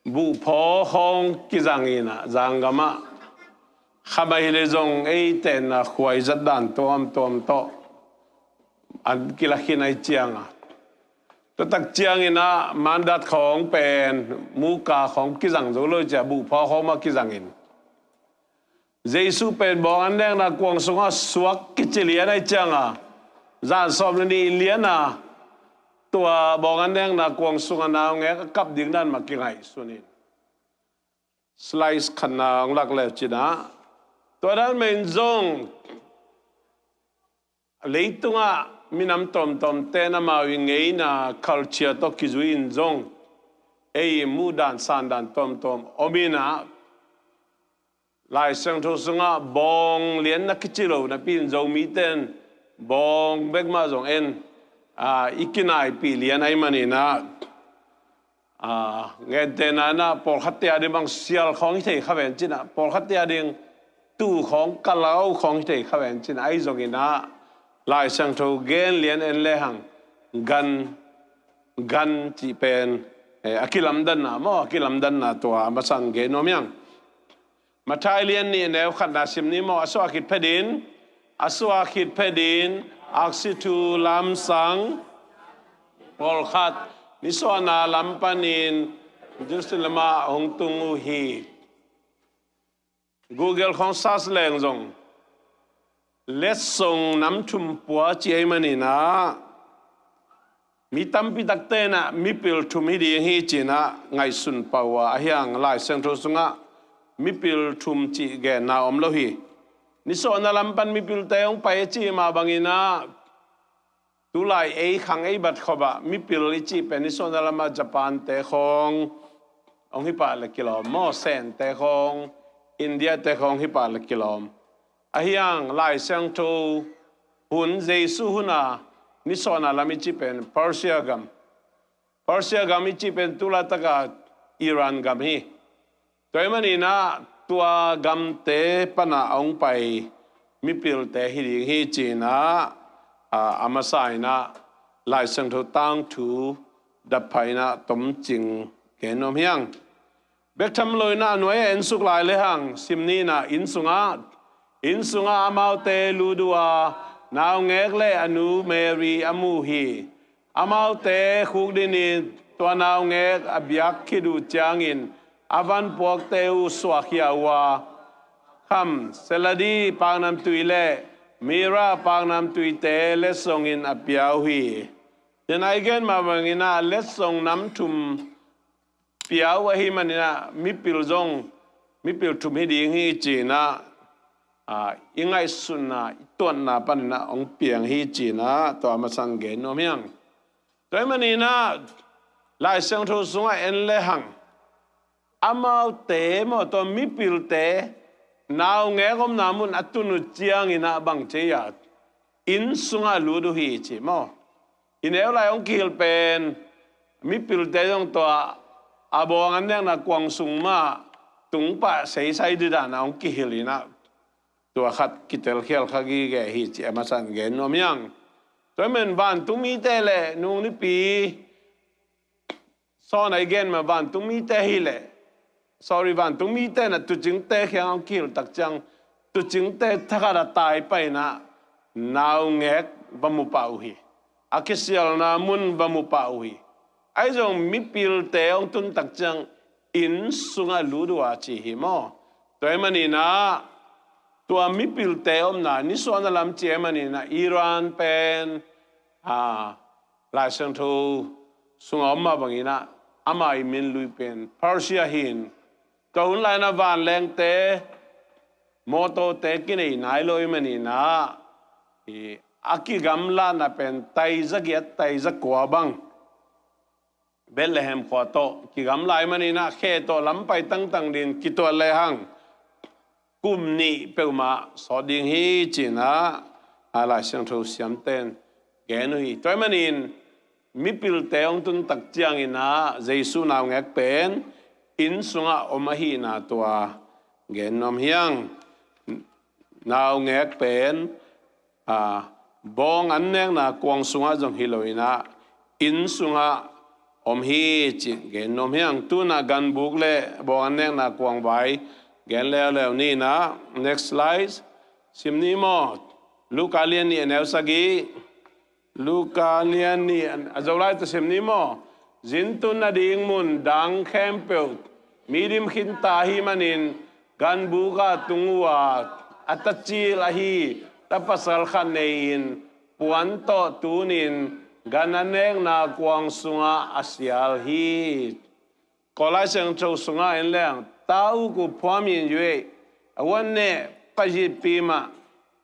bu pho hong ki jang ina jangama khamai le jong ei ten na khwai zat dan tom to an kilakhinai chianga to tak chiang ina mandat khong pen muka khong ki jang zo lo cha bu pho ho ma ki jang in jesu pen bong an deng na kwang sunga suak ki chilia nai changa zan som ni liana tua bong an deng na kwang sunga na nge ka kap ding dan ma ki ngai sunin slice khana ng lak le china to dan men zong leitunga มีน้ำตอมเต้นมาวิ่งไงนะ culture ตกิจุอินจงมูดานสันดานตอมอมีนะหลายเสียงทุสงะบองเลียนนักกิจโลนะปีนจงมีเต้นบองเบกมาจงอีกินายปีเลียนไอ้มันนี่นะเงินเตนานะปอลขัดเตียดิบังเสียลของที่เขาเป็นจินะปอลขัดเตียดิงตู้ของกะลาวของที่เขาเป็นจินะไอ้จงอินะหลายสังทูเกนเลียนเอ็นเลหังกันที่เป็นอากิลัมดันนะมั่วอากิลัมดันนะตัวมาสังเกนโนมยังมาทายเลียนนี่แนวขัดนาซิมนี่มั่วอสวาคิดเพดินอักษิทูลำสังปอลขัดนิสวานาลำปานินจุสลมาหงตุงอุฮี Google ของซัสแรงจงเลสส่งน้ำชุ่มปัวจีไอมันนี่นะมีตั้มพิตักเตนะมีพิลทุ่มให้ดีให้จีนะไงสุนปาวะเฮียงลายเซนทรุสงะมีพิลทุ่มจีแกนาอมโลหีนิสวานาลำปันมีพิลเตยองไปจีมาบังอินะตุลายขังบัดขบะมีพิลจีเป็นนิสวานาลำมาญี่ปุ่นเตะขององฮิปาเลกิโลมอเซนเตะของอินเดียเตะของฮิปาเลกิโลอาเฮียงลายเซงทูหุ่นเจสุหุนานิสวานาลามิจิเป็นเปอร์เซียกัมมิจิเป็นตุลาตะกาอิรันกัมฮีตัวมันนี่นะตัวกัมเตปนาองไปมิพิลเตฮิริฮีจีนะอามาไซนะลายเซงทูตั้งทูดับไพนะต้มจิงเกนอมเฮียงเบกทำเลยนะหน่วยเอ็นสุกลายเลยหังซิมนี่นะอินสุงาอามาเตลูดัวนาวเงกเลอนูเมรีอามูฮีอามาเตคุกดินิตัวนาวเงกอบยักคิดูจางอินอาวันพวกเตอุสวาขียวาคำเซลดีปางนำตุยเลมีราปางนำตุยเตเลสงอินอบยาวฮีจะไหนเกนมาบังอินาเลสงน้ำทุมเปียวฮีมันนะมิปิลจงมิปิลทุมให้ดีให้จีนะยังไงสุนนะตัวน่ะปันนะองเปียงให้จีนะตัวมาสังเกตโนมยังตัวมันนี่นะลายเสียงทูสุงเอ็นเลหังอามาเตมอตัวมิปิลเตนาวเงกอมนามุนอัตุนุเจียงอินะบังเจียดอินสุงาลูดูฮีจีมออินเอลลายองกิลเป็นมิปิลเตยองตัวอาบองอันเนี้ยนะกวางสุงมาตุงปะใส่ใส่ดิดานะองกิฮิลินะตัวขัดกิเตลเขียลขกีแกฮิจิมาสันเกนโนมยังตัวมันบ้านตุมีเตเลนุ่งนี่ปีซอนไอเกนมาบ้านตุมีเตฮิเลsorry บ้านตุมีเตนะตุจิงเตเขียงกิลตักจังตุจิงเตทักระตายไปนะนาวเงกบามุปาอุฮีอาคิเซียลนามุนบามุปาอุฮีไอ้จงมิพิลเตองตุนตักจังอินสุงาลูดัวจีฮิโมตัวมันนี่นะตัวมิพิลเตอมนะนิสวานาลัมเจมันนี่นะอิหร่านเป็นลายเซนทูสุงอมมาบังอินะอามาอิมินลุยเป็นเปอร์เซียหินตัวหุ่นลายนาวันแรงเตโมโตเตกินไอ้นายลอยมันนี่นะอากิกัมลานะเป็นไตจักยัดไตจักกัวบังเบลเลเฮมขวาโตกิกำลายมันนี่นะแค่โตลำไปตั้งดินกิตัวเลหังกุมนี่เปลมาสอดิงฮีจีนะอะไรเสียงทูเสียมเต้นแกนุยตัวมันนี่มิพิลเตองตุนตักจียงอินะเจสุนาวเงกเป็นอินสุงะอมหีนาตัวแกนนอมเฮียงนาวเงกเป็นบองอันเนงนะกวางสุงะจงฮิโลอินะอินสุงะอมฮีจิเกนนมเฮียงตูน่ากันบุกเล่บอกอันเนงน่ากวางไว้เกนแล้วนี่นะ next slide ซิมนี้หมดลูกาเลียนนี่แนวสกีลูกาเลียนนี่อาจารย์ไล่ตัวซิมนี้หมดจินตุนนาดิ่งมุนดังแคมเปิลมีดิมขินตาฮิมันินกันบุกาตุงวัดอัตจีลาฮีตัปสัลขันเนินปวนโตตูนินganan neng na kuang sunga asial hi kolai seng chou sunga en leng tau ku phuamin yue awan ne pajit pima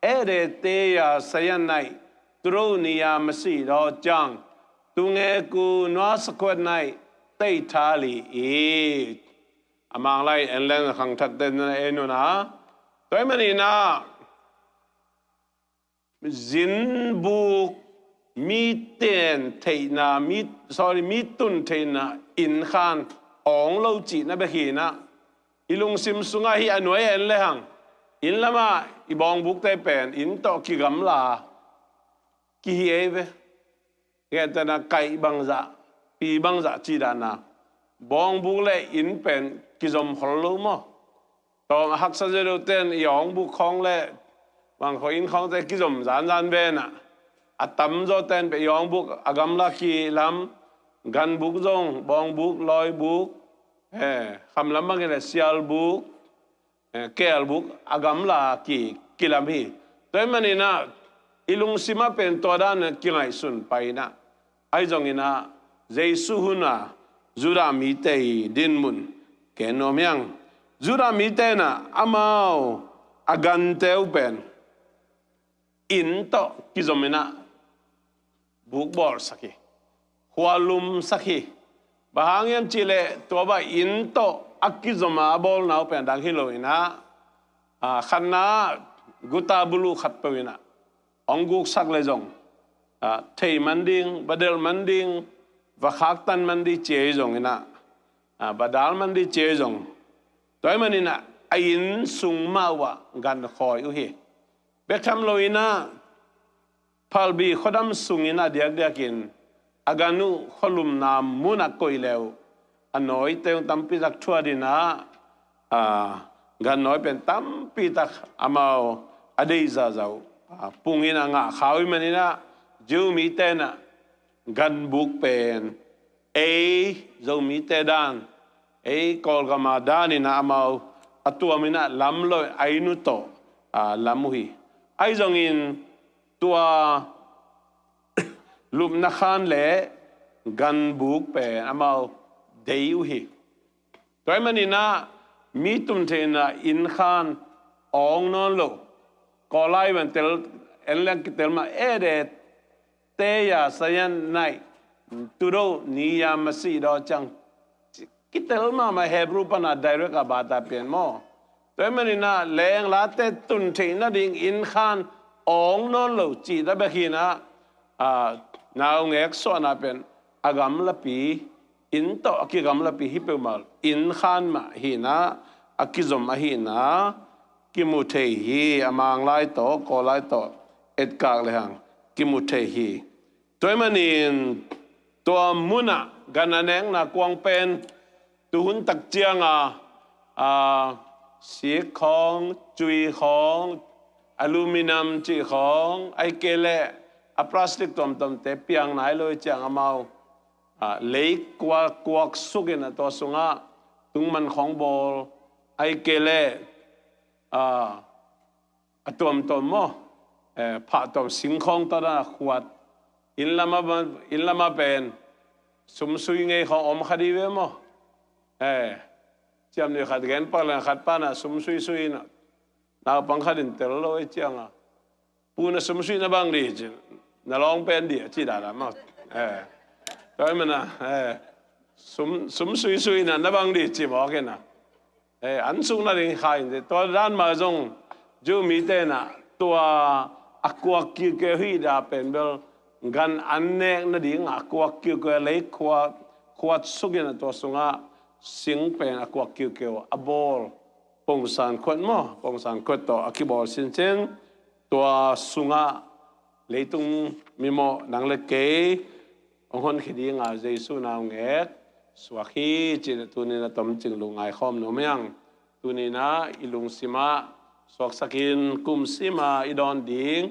ere te ya sayan nai ตรูนิยามสีดอจังตุงเอกูนัวสกวดในเตยทาลีอีอามางไลเอ็นเลนขังทัดเดนเอนุนะตัวมันนี่นะจินบุกมีเตนเทนามีตุนเทนาอินขานองเราจีนะเบขีนะอิลุงซิมสุงาฮีอันวยเอ็นเลหังอินละมาอีบองบุกเตเป็นอินโตกิกำลากิเอเวเกตนะไก่บังจะปีบังจะจีดานะบองบุกเลอินเป็นกิจอมฮอลลูมอตอนฮักษะเจริญเต้นยองบุกของเลบางคนอินของแต่กิจอมจานเบนะอัตตมโจเต้นไปยองบุกอากำลักขีลำกันบุกจงบองบุกลอยบุกคำลำบางเลยเสียลบุกเกลบุกอากำลักขีกิลามีแต่มันนี่นะอิลุงซิมาเป็นตัวด้านกิไงสุนไปนะไอ้จงอินะเจสุหุนะจุรามีเตยดินมุนแกนอมยังจุรามีเตนะอามาอากันเตวเป็นอินโตกิจอมินะบุกบอลสักหัวลุมสักบางอย่างจิเลตัวบ่าอินโตอักกิจอมาบอลน่าเป็นดังฮิโลอินะขันนากุตาบุลุขัดไปวินะองกุกสักเลยจงเทมันดิงบัดเดลมันดิงวักฮักตันมันดีเจจงอินะบัดดาลมันดีเจจงตัวมันนี่นะอินสุงมาวะกันคอยอุเฮเบคทำโลอินะพาลบีขดมสุงอินะเดียกกินอาการนุขลุมนามมุนักโกยเลวอันน้อยเตงตั้มปีตักทัวดินะกันน้อยเป็นตั้มปีตักอามาอดีตเจ้าปุงอินะงะข้าวมันนี่นะจูมีเตนะกันบุกเป็นจูมีเตดันกอลกามาดานินะอามาอัตัวมินะลำลอยไอนุโตลำมุฮีไอจงอินตัวลุมนักขันเล่กันบุกเป็นอามาเดียวฮีตัวมันนี่นะมีตุนเทนะอินขันองนอนโลกอไลมันเตลเอ็นเล่นกิเตลมาเดเตียสยันไนตุโรนิยามสีดอจังกิเตลมาเฮบรูปนาไดเรกบาตาเปียนโมตัวมันนี่นะแรงลาเตตุนเทนะดิ่งอินขันองนอนโลจีตะเบขีนะนาวเงกสวนาเป็นอากำลับปีอินโตอกิกำลับปีฮิเปมาอินขันมาฮีนะอกิจอมมาฮีนะกิมุเทฮีอามางไลโตโกไลโตเอ็ดกากเลยหังกิมุเทฮีตัวมันนี่ตัวมุนะกันนั่นเองนะกวางเป็นตุหุนตักเจียงสีของจุยของอลูมิเนียมจีของไอเกลพลาสติกตอมเตเปียงไหนเลยเจียงอามาเล็กกว่าสุกินตัวสุงะตุงมันของบอลไอเกลตัวมอผ่าตัวสิงของตัวนั้นขวดอินละมาเป็นสมสุยไงของอมคดีเวมอจำเนี่ยขัดแกนปะละขัดปานะสมสุยนะนาปังขัดินเตลโลเจียงปูนะสมสุยนะบางดีจินาลองเป็นดีจีดาละมั้งก็มันนะสมสุยนะบางดีจีบอกกันนะอันสุงนั่นเองขายตัวด้านมาจงจูมีเตนะตัวอักวักกิเกฮีดาเป็นเบลกันอันเนกนั่นเองอักวักกิเกเล็กขวดสุกินะตัวสุงะสิงเป็นอักวักกิเกวอบอลปงสารขวดมั้งปงสารขวดต่ออักบอลสินเชงตัวสุงะเลยตุงมีโมนังเล็กเกองคนคิดยังไงเจสุนาวเงกสวักฮีจิตตัวนี้นะต้มจึงลงไงข้อมโนมยังตัวนี้นะอิลุงสิมาสวักสกินกุมสิมาอิดอนดิ้ง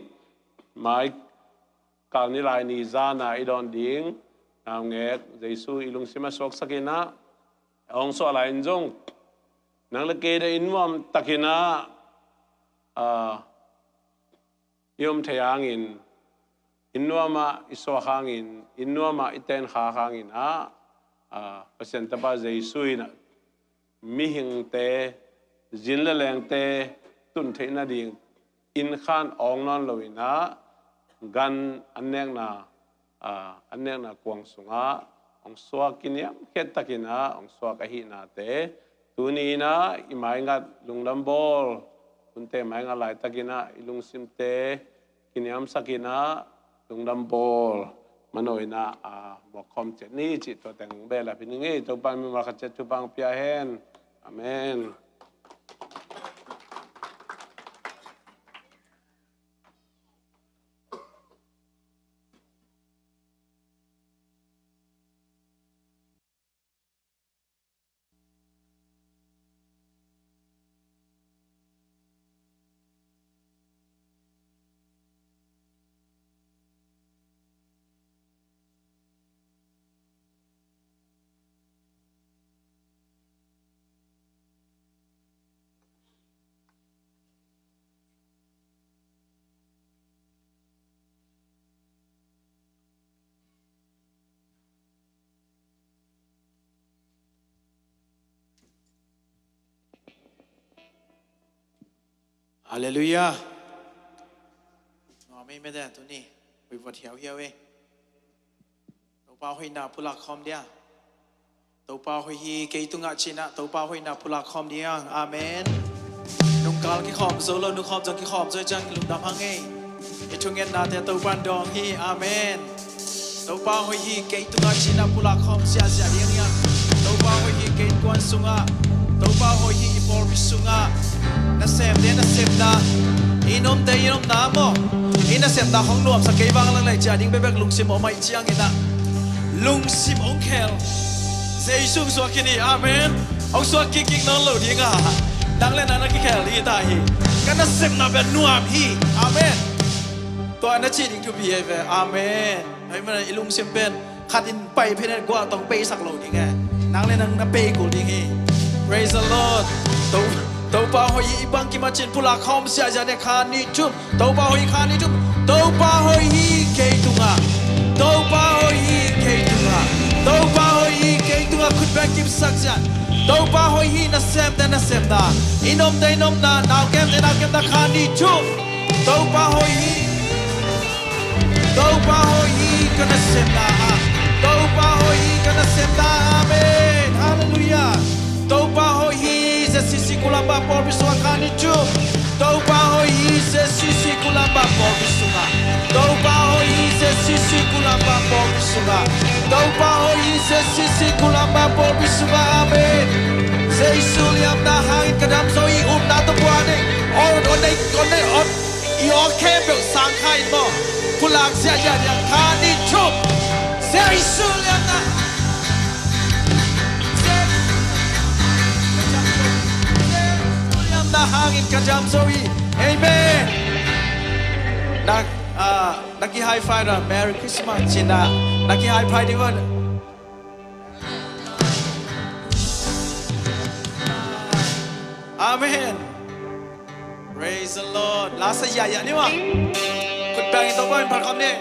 ไม้กาลนิลายนิจานะอิดอนดิ้งนาวเงกเจสุอิลุงสิมาสวักสกินนะองสวลายจงนังเล็กเกได้อินวามตะกินะยมเทียงอินวามาอิสวาขังอินวามาอิเตนขาขังเปอร์เซ็นต์ตบาเจสุยนะมิหิงเตจินเลงเตตุนเทนะดิ่งอินขันองนอนลอยนะ ganอันเนงนะกวางสุงะองสวากินยามเฮ็ดตะกินะองสวากะหินาเตตูนี้นะอิหมายงัดลุงลำบอลคุณเตหมายงัดหลายตะกินะอิลุงซิมเตกินยามสักกินะลุงลำบอลมันโอยนะบอกคอมเจนี่จิตตัวแต่งเบลาพินึงเอตัวปันมีมาขจัดตัวปังเปียเฮนอาเมนฮาเลลูยาไม่ได้ตัวนี้ไปวัดเที่ยวเฮียเว้ตัวป้าหอยนาพุลักคอมเดียตัวป้าหอยฮีเกยตุงะชินะตัวป้าหอยนาพุลักคอมเดียอาเมนนุ่งกาลกี่ขอบโซโลนุ่งขอบจังกี่ขอบใจจังลุงดำหังเอไอช่วงเงินนาแต่ตัวบันดองฮีอาเมนตัวป้าหอยฮีเกยตุงะชินะพุลักคอมเสียเดียงยังตัวป้าหอยฮีเกยกวนสุงะตัวป้าหอยฮีบอลวิสุงะน่าเสพเดน่าเสพนาอินอมเตอินอมน้ำบ่อินน่าเสพนาของหนุ่มสักกี่บางลังเลยจ่าดิ้งไปแบกลุงซิมอไม่เจียงอินะลุงซิมองเคลเซย์ซุงสวากินีอาเมนองสวากิกิกน้องเหล่าดีงาดังเล่นนั้นกิแคลลีตาฮีกันน่าเสพนาเป็นนุ่มฮีอาเมนตัวนั้นจีดิ้งทุบีเอเวอาเมนไอ้มันลุงซิมเป็นขัดอินไปเพื่อนกว่าต้องไปสักเหล่าดีไงดังเล่นนั้นน่าไปกูดีฮี Praise the Lordตัวป้าหอยบังกิมาจินพุลาคอมเสียจานเนี่ยขานิจุมตัวป้าหอยขานิจุมตัวป้าหอยเกยตุงะตัวป้าหอยเกยตุงะตัวป้าหอยเกยตุงะคุณแบงกิมสักจันตัวป้าหอยน่าเสพแต่น่าเสพนาอินอมแต่อินอมนาหนาวแก้มแต่หนาวแก้มตาขานิจุมตัวป้าหอยก็น่าเสพนาตัวป้าหอยก็น่าเสพนาอาเมนฮาเลลูยาตัวป้าหอยZCC Columbus por bisua kanichu tau pa hoi ZCC Columbus por bisua tau pa hoi ZCC Columbus por bisua tau pa hoi ZCC Columbus por bisua amen sei suliam na hangin kadam soi na to buane on i o kebel sang khai mo pulak sia ya yang kanichu sei suliam na na hangin kajam sowi amen naki high five na merry christmas china naki high five di one amen praise the lord last ya ni wa kun bang to boy par kham ne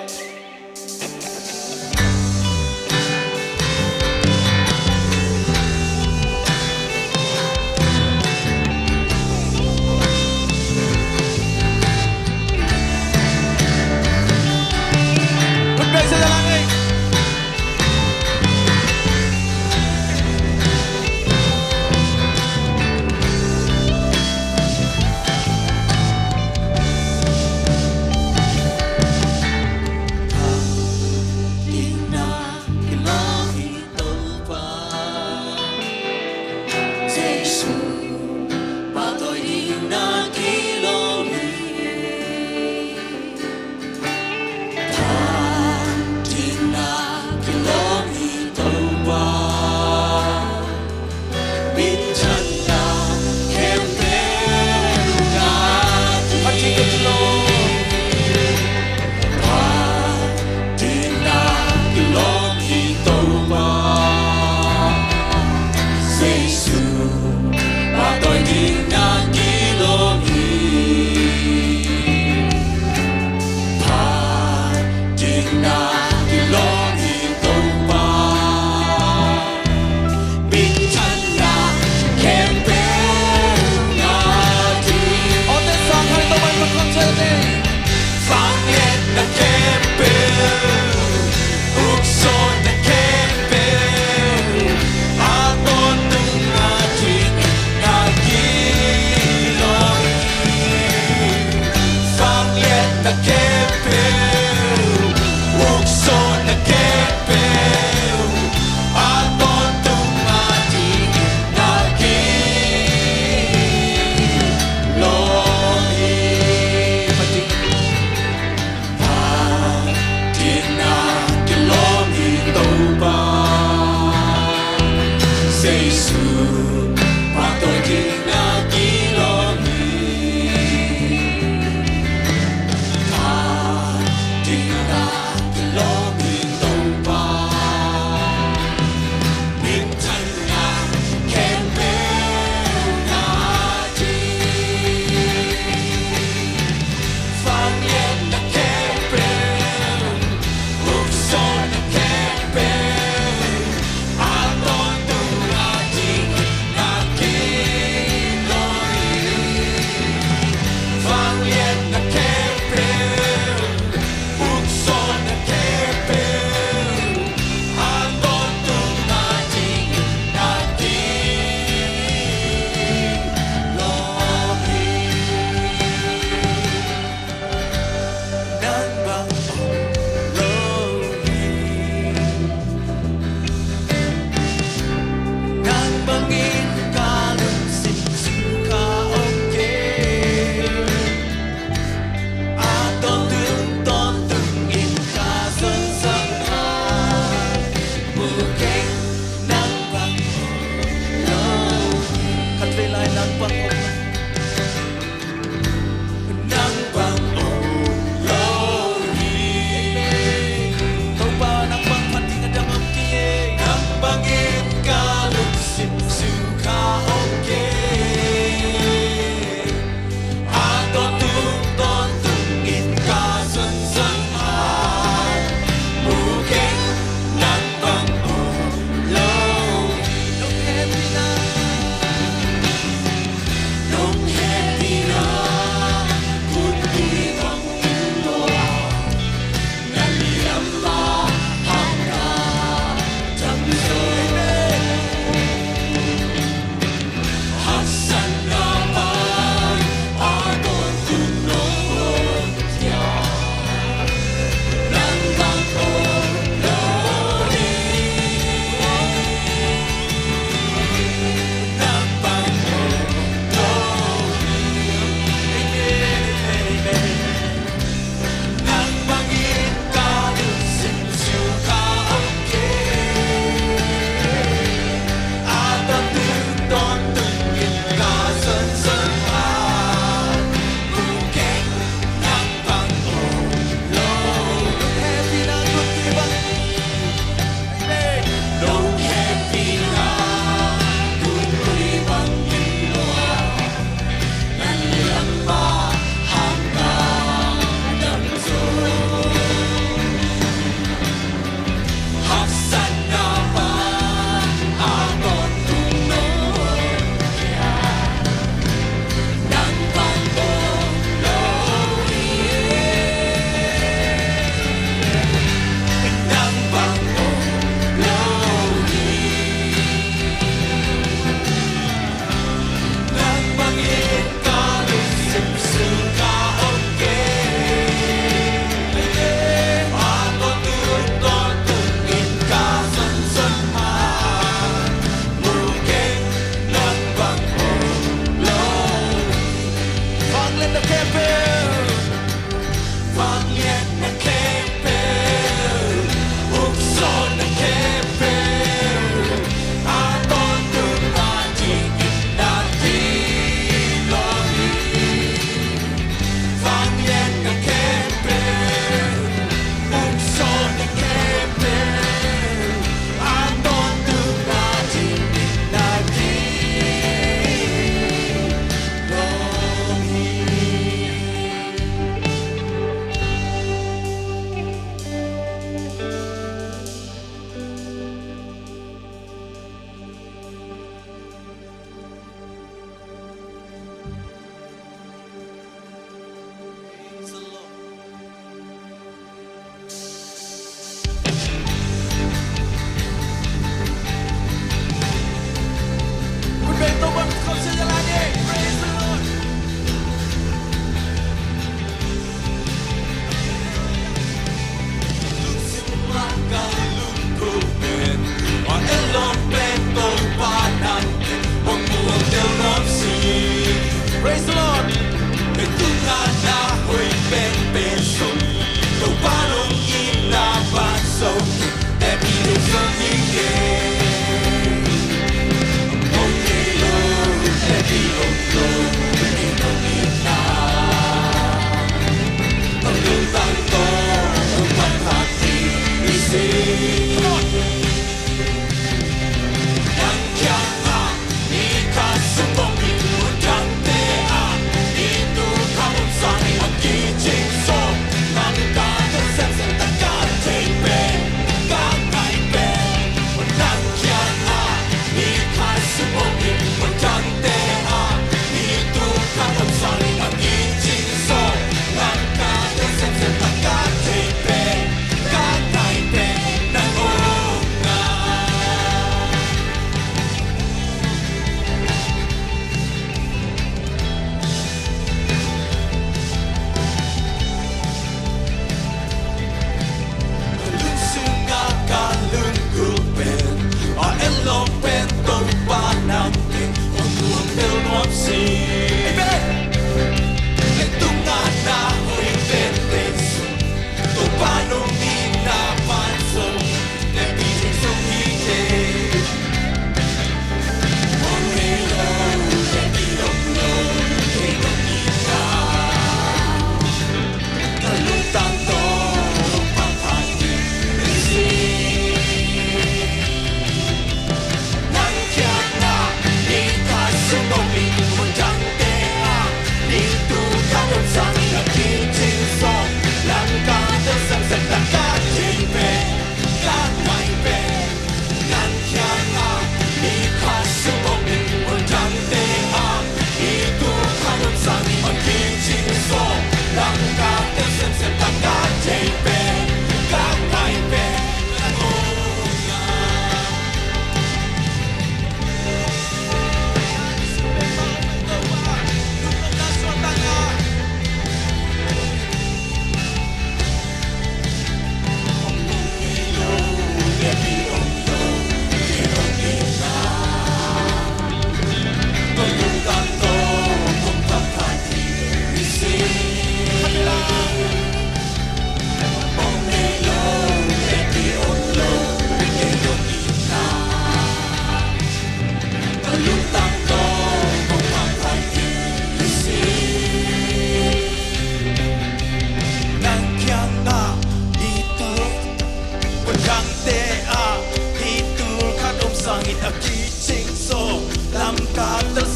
Hãy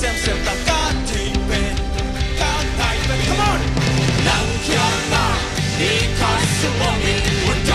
subscribe cho kênh Ghiền Mì Gõ để không bỏ lỡ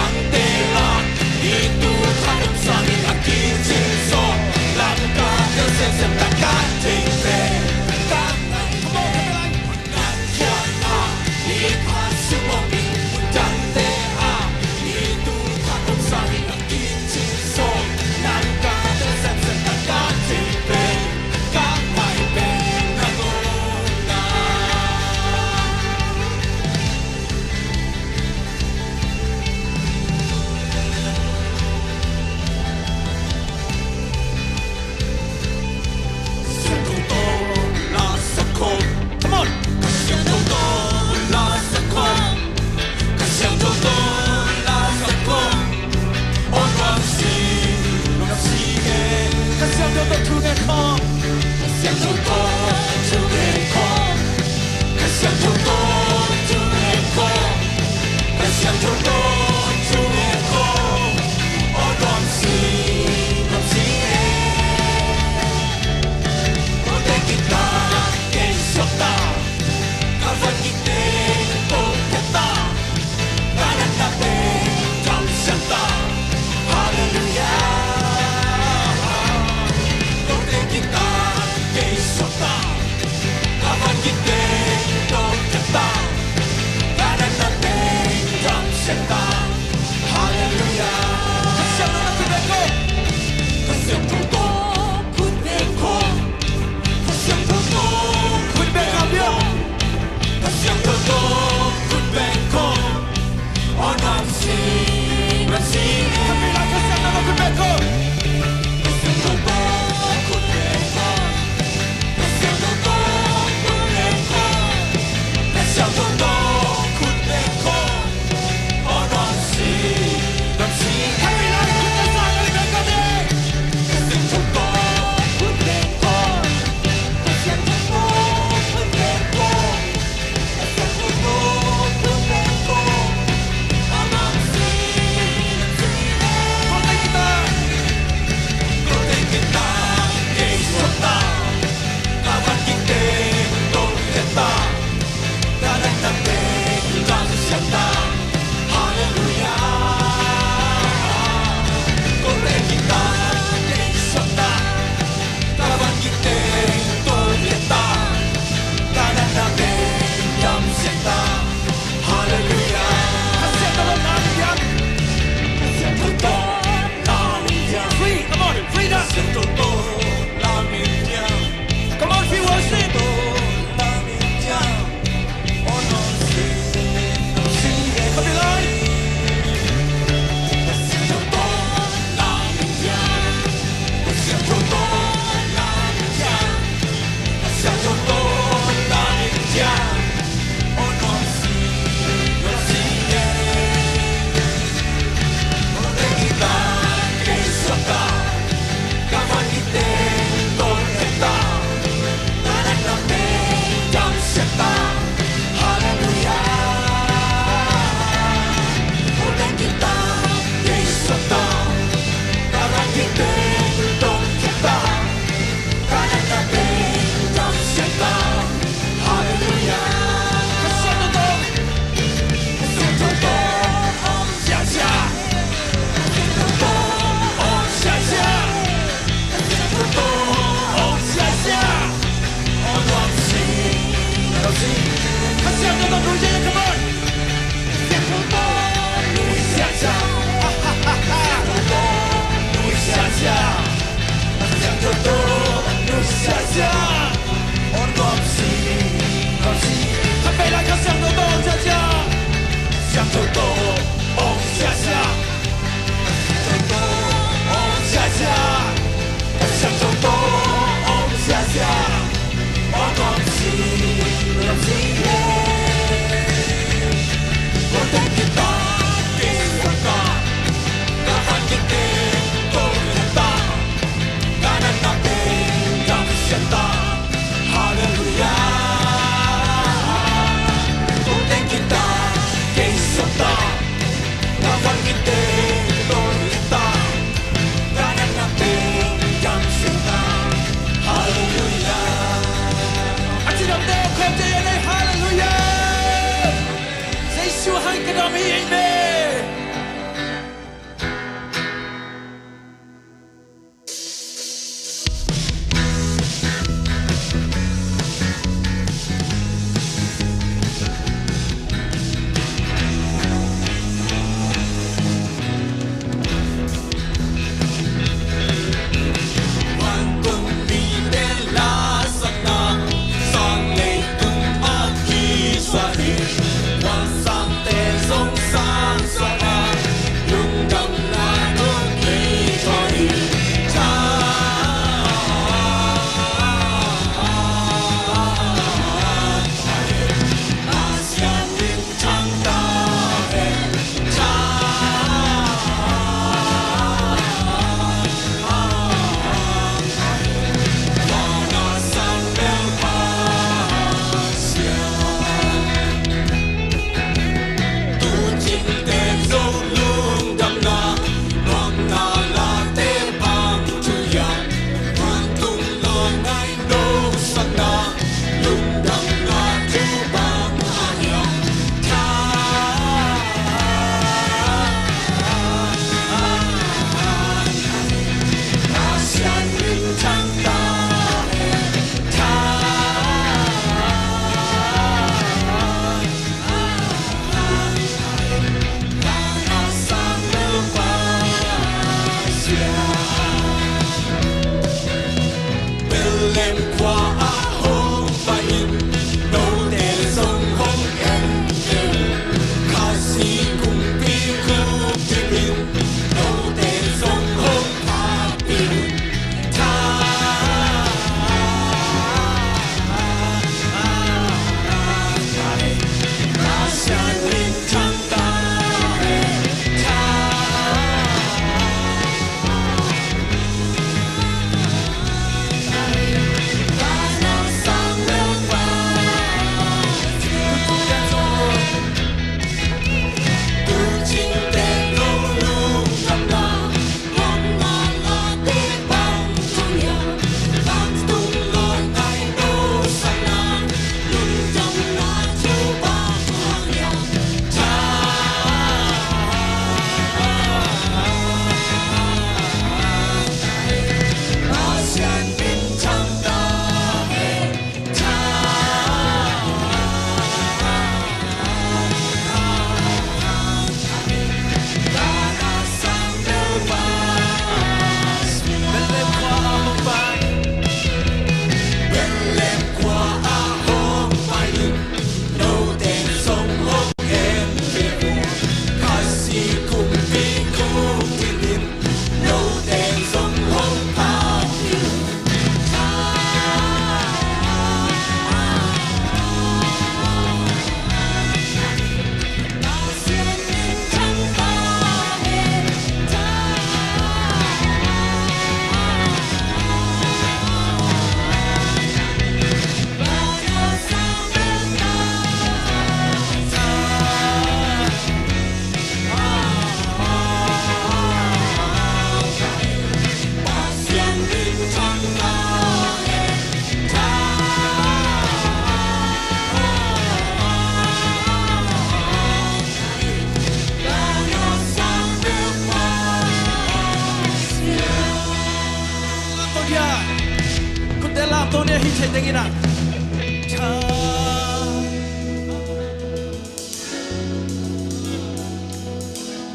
thay tiếng in à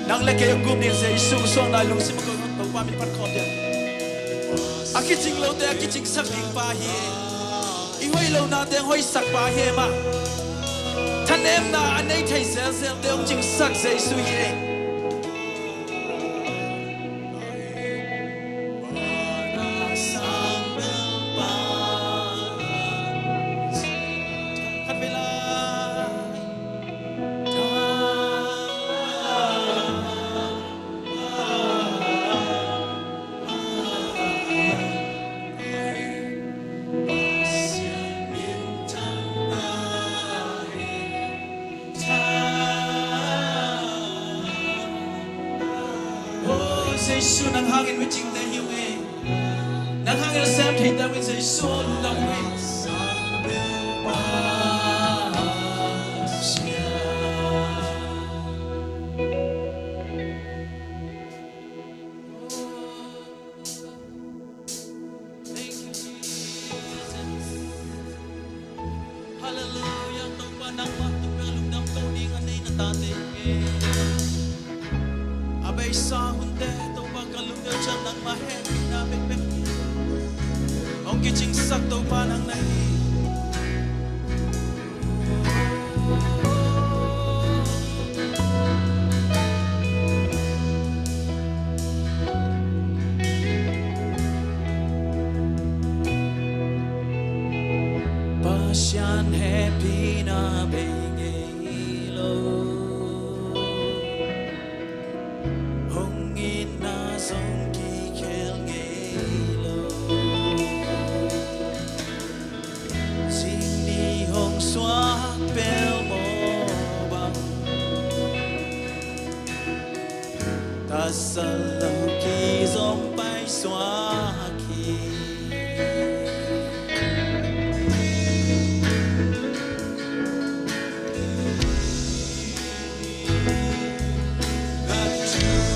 nang le ke gum ni se su song na lung sim ko to pa mi pat khom dia aki ching lo te aki ching sak ding pa hi i hoi lo na te hoi sak pa he ma than em na anei thai sel sel te ong ching sak se su hi Giêsu nang hangin with ching te hiu nge nang hangin sam thei ta with Giêsu long nge Hallelujah to pa nang ma to pe lum dam to ding anei na ta te abai sa hunde to pa kalum de cham nang ma he na be be ong ki ching sak to pa nang nai Pasyan happy na bengelo Hongin na song ki khel ngelo Sing ni hong xóa bel mo bang Ta sa lâu ki zong bai xóa ki Hãy subscribe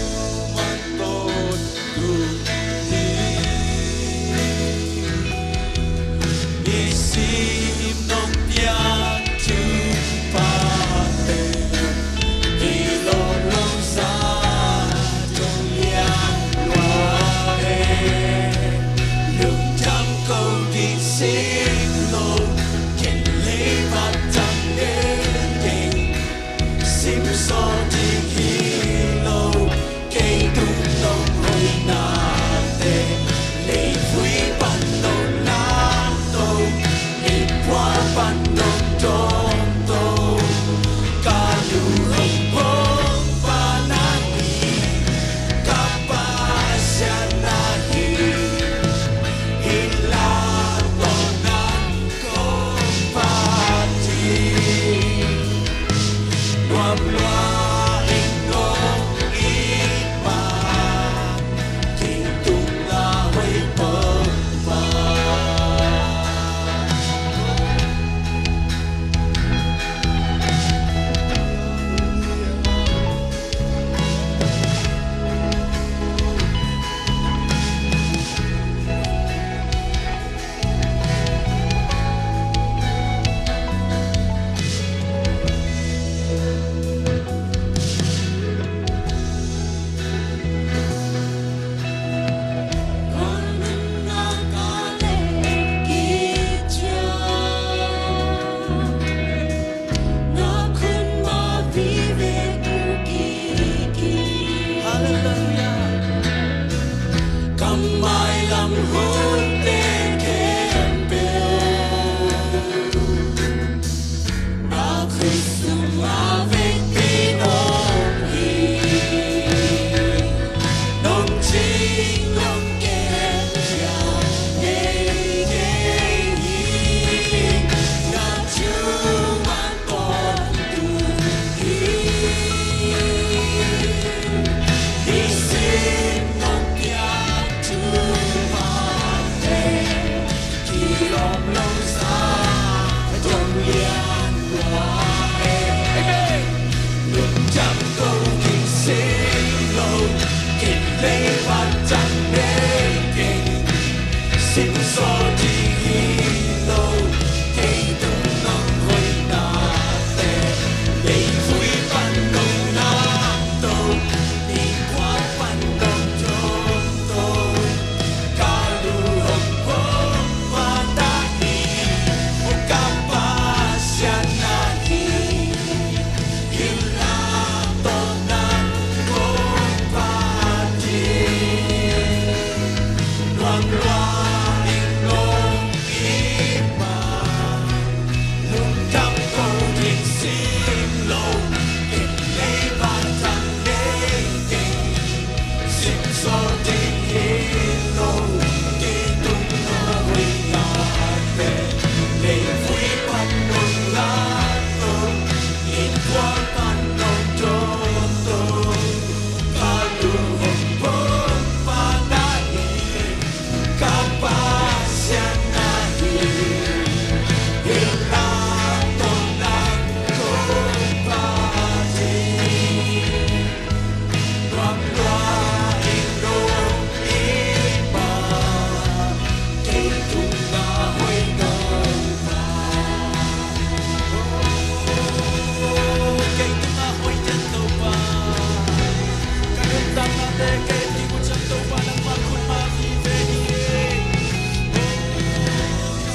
te ke ti ku chang to pa nang ma kun ma vi ve hi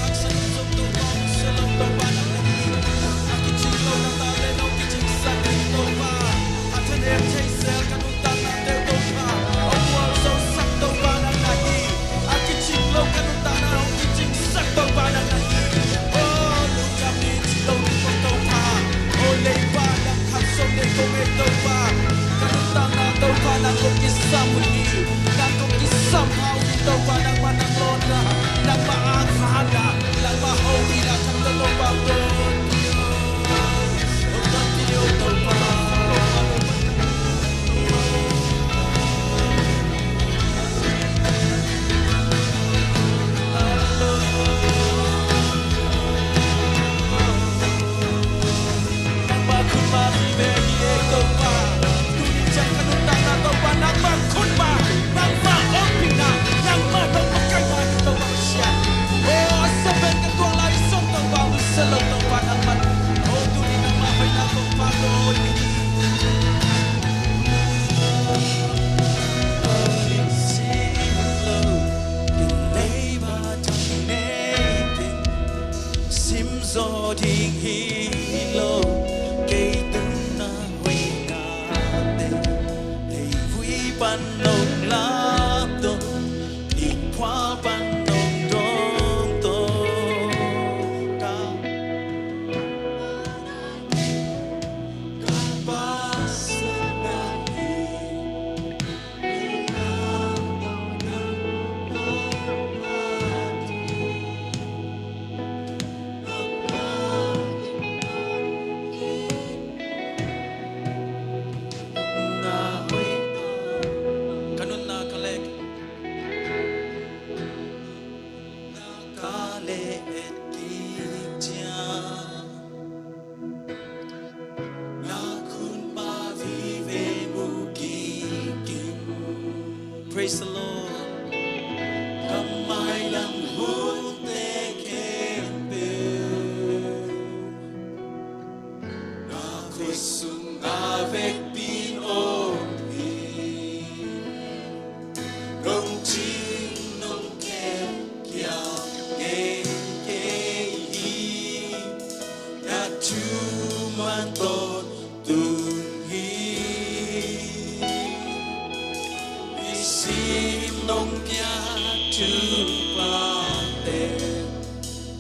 hak san zum to pa se lo to pa nang ni ki chi lo na ta le no ki chi sa ki to pa a ten em chai sel ka nu ta na te to pa o wa so sak to pa nang na hi a ki chi lo ka nu ta na o ki chi sak to pa nang na hi o lu ka mi chi lo ni ko to pa o le pa nang khap so ne ko me to pa ka nu ta na to pa nang ko ki sa mu ni nang ko ki sam hau ni to pa nang ma nang ron na nang ma a kha na nang ma ho ni na cham to pa ko o ta ti yo to pa Praise the Lord. Kamay lang hunte kempe. Na kusungavek bin opi. Rong ching nong kem kia ge hi. Na chuman ton tung hi. Sim nông kia chư ba tê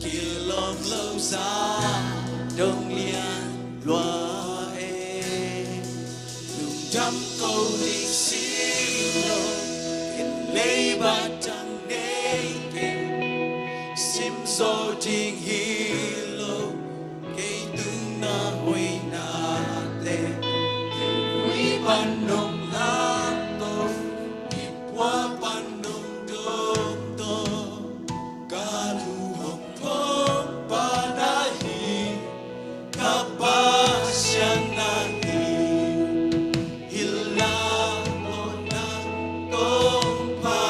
kilom lâu xa đông liên loa e lùng trăm câu đi xin lô in lấy ba chẳng nê kê sim do trình hi lô cây tung na huy na tê quý ban nông lan tô qua ban nông đông tô ca lu hồng phong ba na hi ca ba sian na hi hila lo na công pa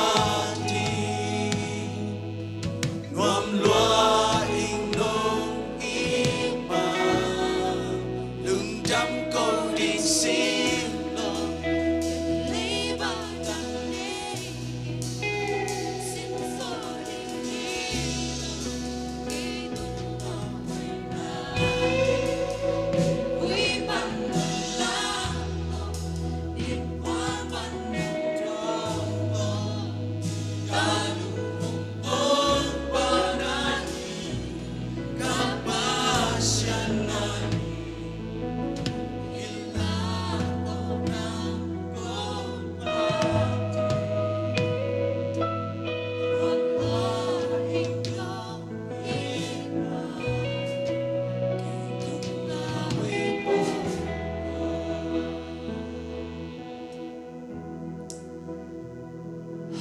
ti nuam loa in nông i ma lưng trăm câu đi xin lo lấy ba tặng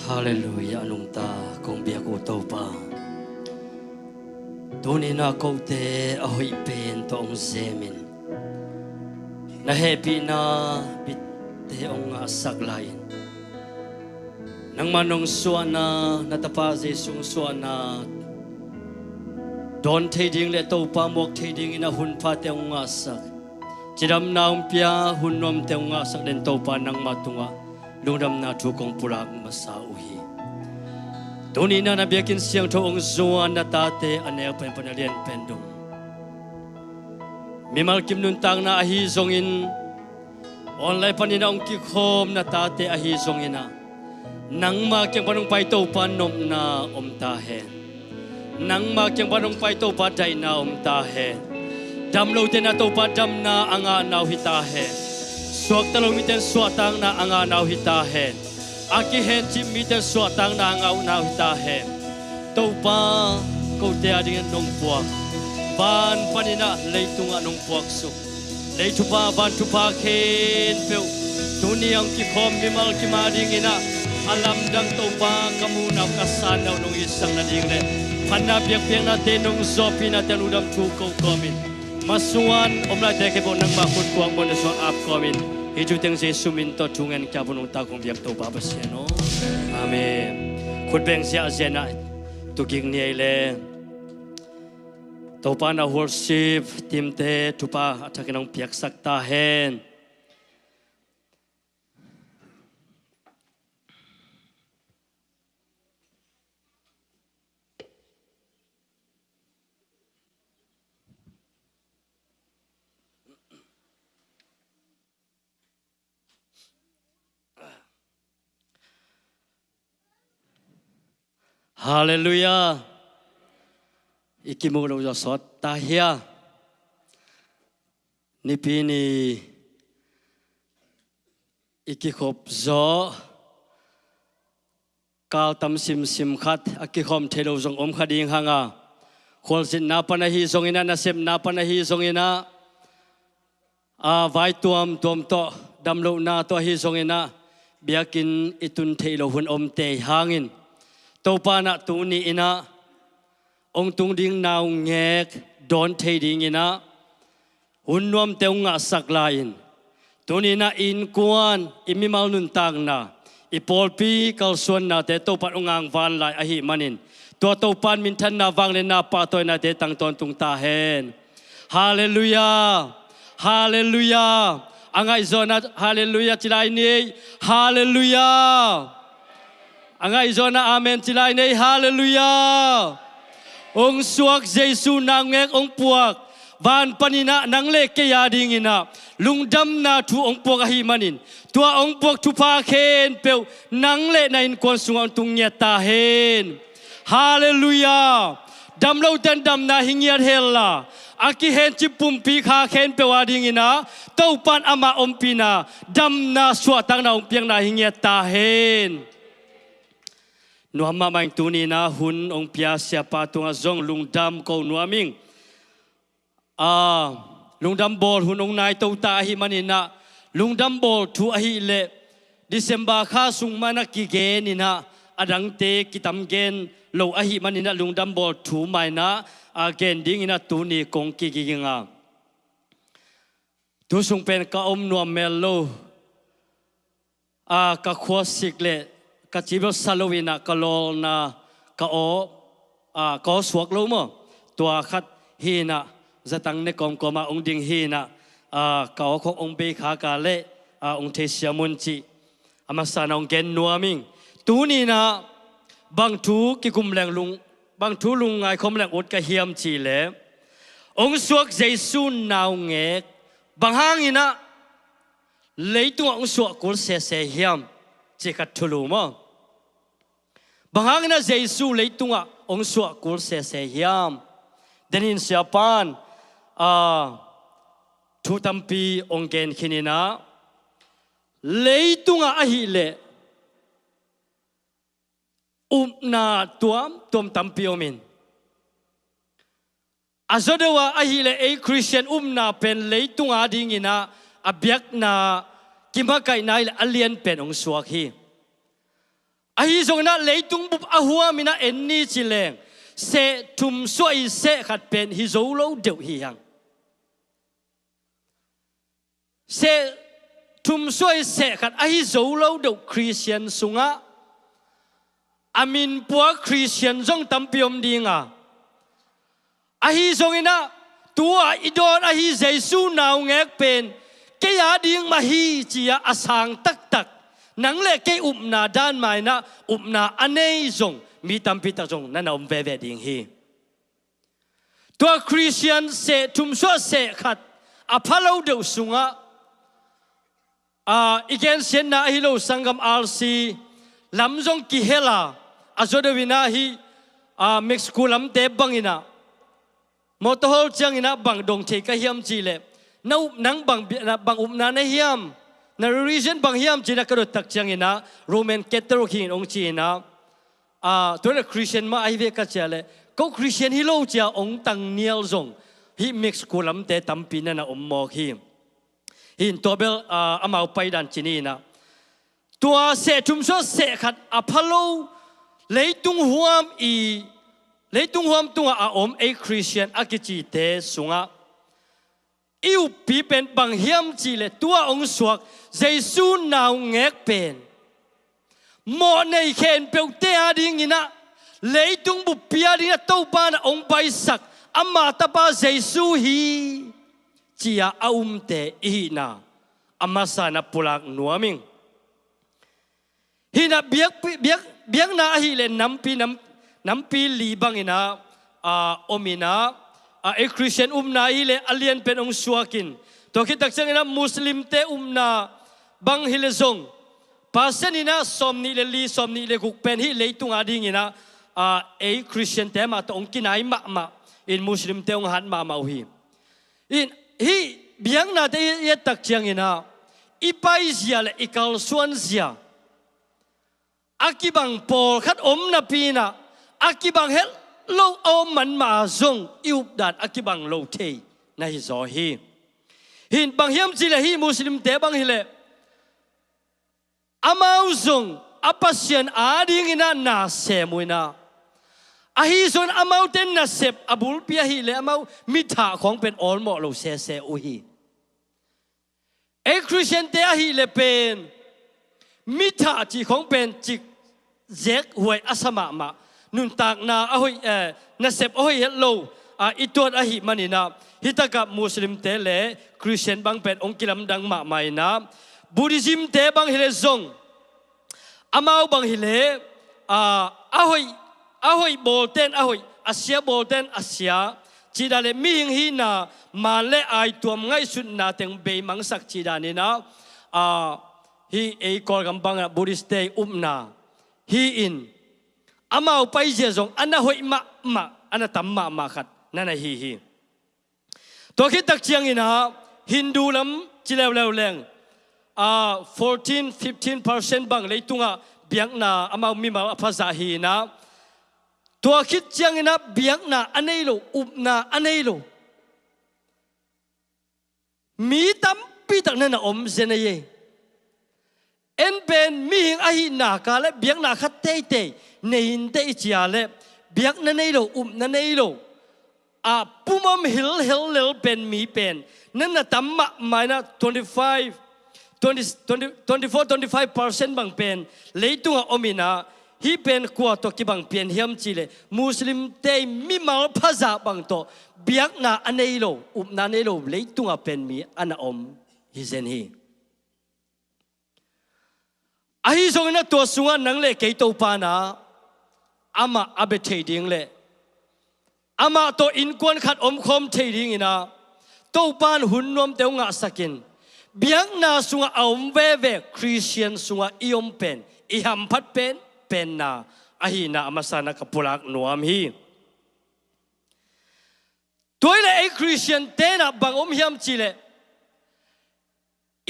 Hallelujah nung ta kong biya ko to pa. Tunin ako te ahoy pen to ang zemin. Na happy na bitte ang asaglayan. Nang manong suana natapase sung suana. Don trading le to pa mok trading ina hun pa te ang asak. Chidam na umpia hunom te ang asak den to pa nang matunga. lungdam na thu kong purak masa uhi tuni na nabiakin siang tho ong zuan na tate anel pen panalian pendung mimal kim nun tang na ahi zongin online panina ong kikhom na tate ahi zongina nang ma kyang panong pai to panom na ta hen nang ma kyang panong pai to pa dai na ta hen dam lo te na to pa dam na anga nau hita hen suak talo miten suatang na anga nau hita hen aki hen chim miten suatang na anga nau hita hen to pa ko te ading nong puak ban panina leitunga nong puak su leitupa ban tupa khen peu tuniang ki khom bimal ki mading ina alam dang to pa kamu na kasan na nong isang na ding le panna biak piang na te nong zopi na te udam thu ko komin masuan omla te ke bon nang makut kuang bon so ap komin hiju teng se sumin to tungen kya bon ta kong biak to pa baseno amen khut beng sia zena tu king ni le to pa na worship tim te tu pa athakinong piak sakta hen Hallelujah. Ikimu lo sot tahia. Nipini ikikhop zo kau tam sim khat akikhom thelo jong om khading hanga khol sin na panahi zongina na sem na panahi zongina a vai tuam to damlo na to hi zongina biakin itun thelo hun om te hangin topa na tuni ina ong tung ding naw ngek don thei ding ina hun nuam teunga saklain tuni na in kuan imimal nun tang na ipolpi kalsuan na te topan ungang van lai ahi manin to topan min than na wang le na pa toy na te tang ton tung ta hen hallelujah hallelujah angai zona hallelujah chilai ni hallelujah angai zona amen chilai nei hallelujah ong suak jesu nang ngek ong puak van panina nang le ke ya ding ina lungdam na thu ong puak hi manin tua ong puak thu pa khen pe nang le na in kon sung tung nya ta hen hallelujah dam lo ten dam na hingiat hella aki hen chipum pi kha khen pe wa ding ina to pan ama om pina dam na suat tang na ong piang na hingiat ta hen nuama mang tuni na hun ong pia siapa tunga zong lungdam ko nuaming lungdam bol hun ong nai to ta hi manina lungdam bol thu ahi le December kha sung mana ki gen ina adang te kitam gen lo ahi manina lungdam bol thu mai na gen ding ina tuni kong ki ginga tu sung pen ka om nuam melo ka khosik le ka chibo salowina ka lol na ka o ka suak lo mo tua khat hi na zatang ne kom koma ong ding hi na ka o khok ong be kha ka le ong the siamun chi amasa na ong gen nuaming tu ni na bang thu ki kum leng lung bang thu lung ngai khom leng ot ka hiam chi le ong suak jesu naw nge bang hangina leitu ong suak kul se hiam chi khat thulu mo Bahangna Jesu leitunga ong suak kul se hiam denin siapan thu tampi ong gen khinina leitunga ahi le na tuam tampi omin azodewa ahi le a Christian na pen leitunga dingina abyak na kimakai nai alien pen ong suak hi ahi zong na leitung bup ahua mina enni chileng se tum soi se khat pen hi zo lo deu hi hang se tum soi se khat ahi zo lo deu Christian sunga amin puak Christian zong tampiom dinga ahi zong ina tua idon ahi Jesu naw ngek pen ke ya ding mahi chia asang tak tak nang le ke na dan mai na na anei zong mi tam pi ta zong na om ve ve ding hi tua Christian se tum so se khat apalo de sunga igen sen na hi lo sangam RC lam zong ki hela azoda wina hi mix kulam te bangina motohol changina bang dong the ka hiam chi le nau nang bang na na hiam na region bang hiam chi na karot tak changina Roman Catholic hin ong chi na to Christian ma ai ve ka chale ko Christian hi lo cha ong tang nial zong hi mix kulam te tampi na na mo hi hin tobel amau pai dan chini na tua se tum so se khat apalo leitung huam tunga a Christian akichi te sunga iu pi pen bang hiam chi le tua ong suak Jesu naw ngek pen mo nei khen peu te ading ina leitung bu pia ding to pa na ong pai sak ama ta pa Jesu hi chia te i na amasa na pulak nuaming hina biak na hi le nampi libang ina omina a Christian na hi le alien pen ong suakin to kitak chang ina Muslim te na bang hilezong pasen ina somni le li somni le kuk pen hi leitung ading ina a Christian te ma to ong kinai ma in Muslim te ong han ma hi in hi biang na te ye tak chang ina ipai zia le ikal suan zia akibang pol khat na pina akibang hel lo om man ma zong iup dat akibang lo the na hi zo hi hin bang hiam chi le hi Muslim te bang hi le amau zong apasian ading ina na semuina ahi zon amau ten na sep abul pia hi le amau mitha khong pen all mo lo se u hi Christian te ahi le pen mitha chi khong pen chik zek huai asama ma nun tak na ahoi na sep ahoi hello itot ahi manina hitaka Muslim te le Christian bang pen ong kilam dang ma mai na Buddhism te bang hile zong amau bang hile ahoi bolten ahoi asia bolten asia chida le mi hing hi na ma le ai tuam ngai sun na teng be mang sak chida ni na hi kol gambang Buddhist te na hi in amau pai je zong ana hoi ma ana tam ma khat nana hi to ki tak chiang ina Hindu lam chilew leng 14-15% bang leitunga biang na amau mi ma phaza hi na to khit chiang ina biang na aneilo na aneilo mi tam pi tak na om zena ye en ben mi hing ahi na ka le biang na khat te nein te chia le biang na nei lo na nei lo pumam hil lel pen mi pen nan na tamma mai na 24-25% bang pen leitunga omina hi pen kwa to ki bang pen hiam chi le Muslim te mi mal phaza bang to biang na anei lo na nei lo leitunga pen mi ana om hi zen hi ahi zong na to sunga nang le ke to pa na ama abe thading le ama to in kwan khat om khom thading ina to pan hun nom te nga sakin biang na sunga om ve Christian sunga iom pen i ham phat pen na ahi na amasana kapulak nuam hi toile Christian te na bang om hiam chi le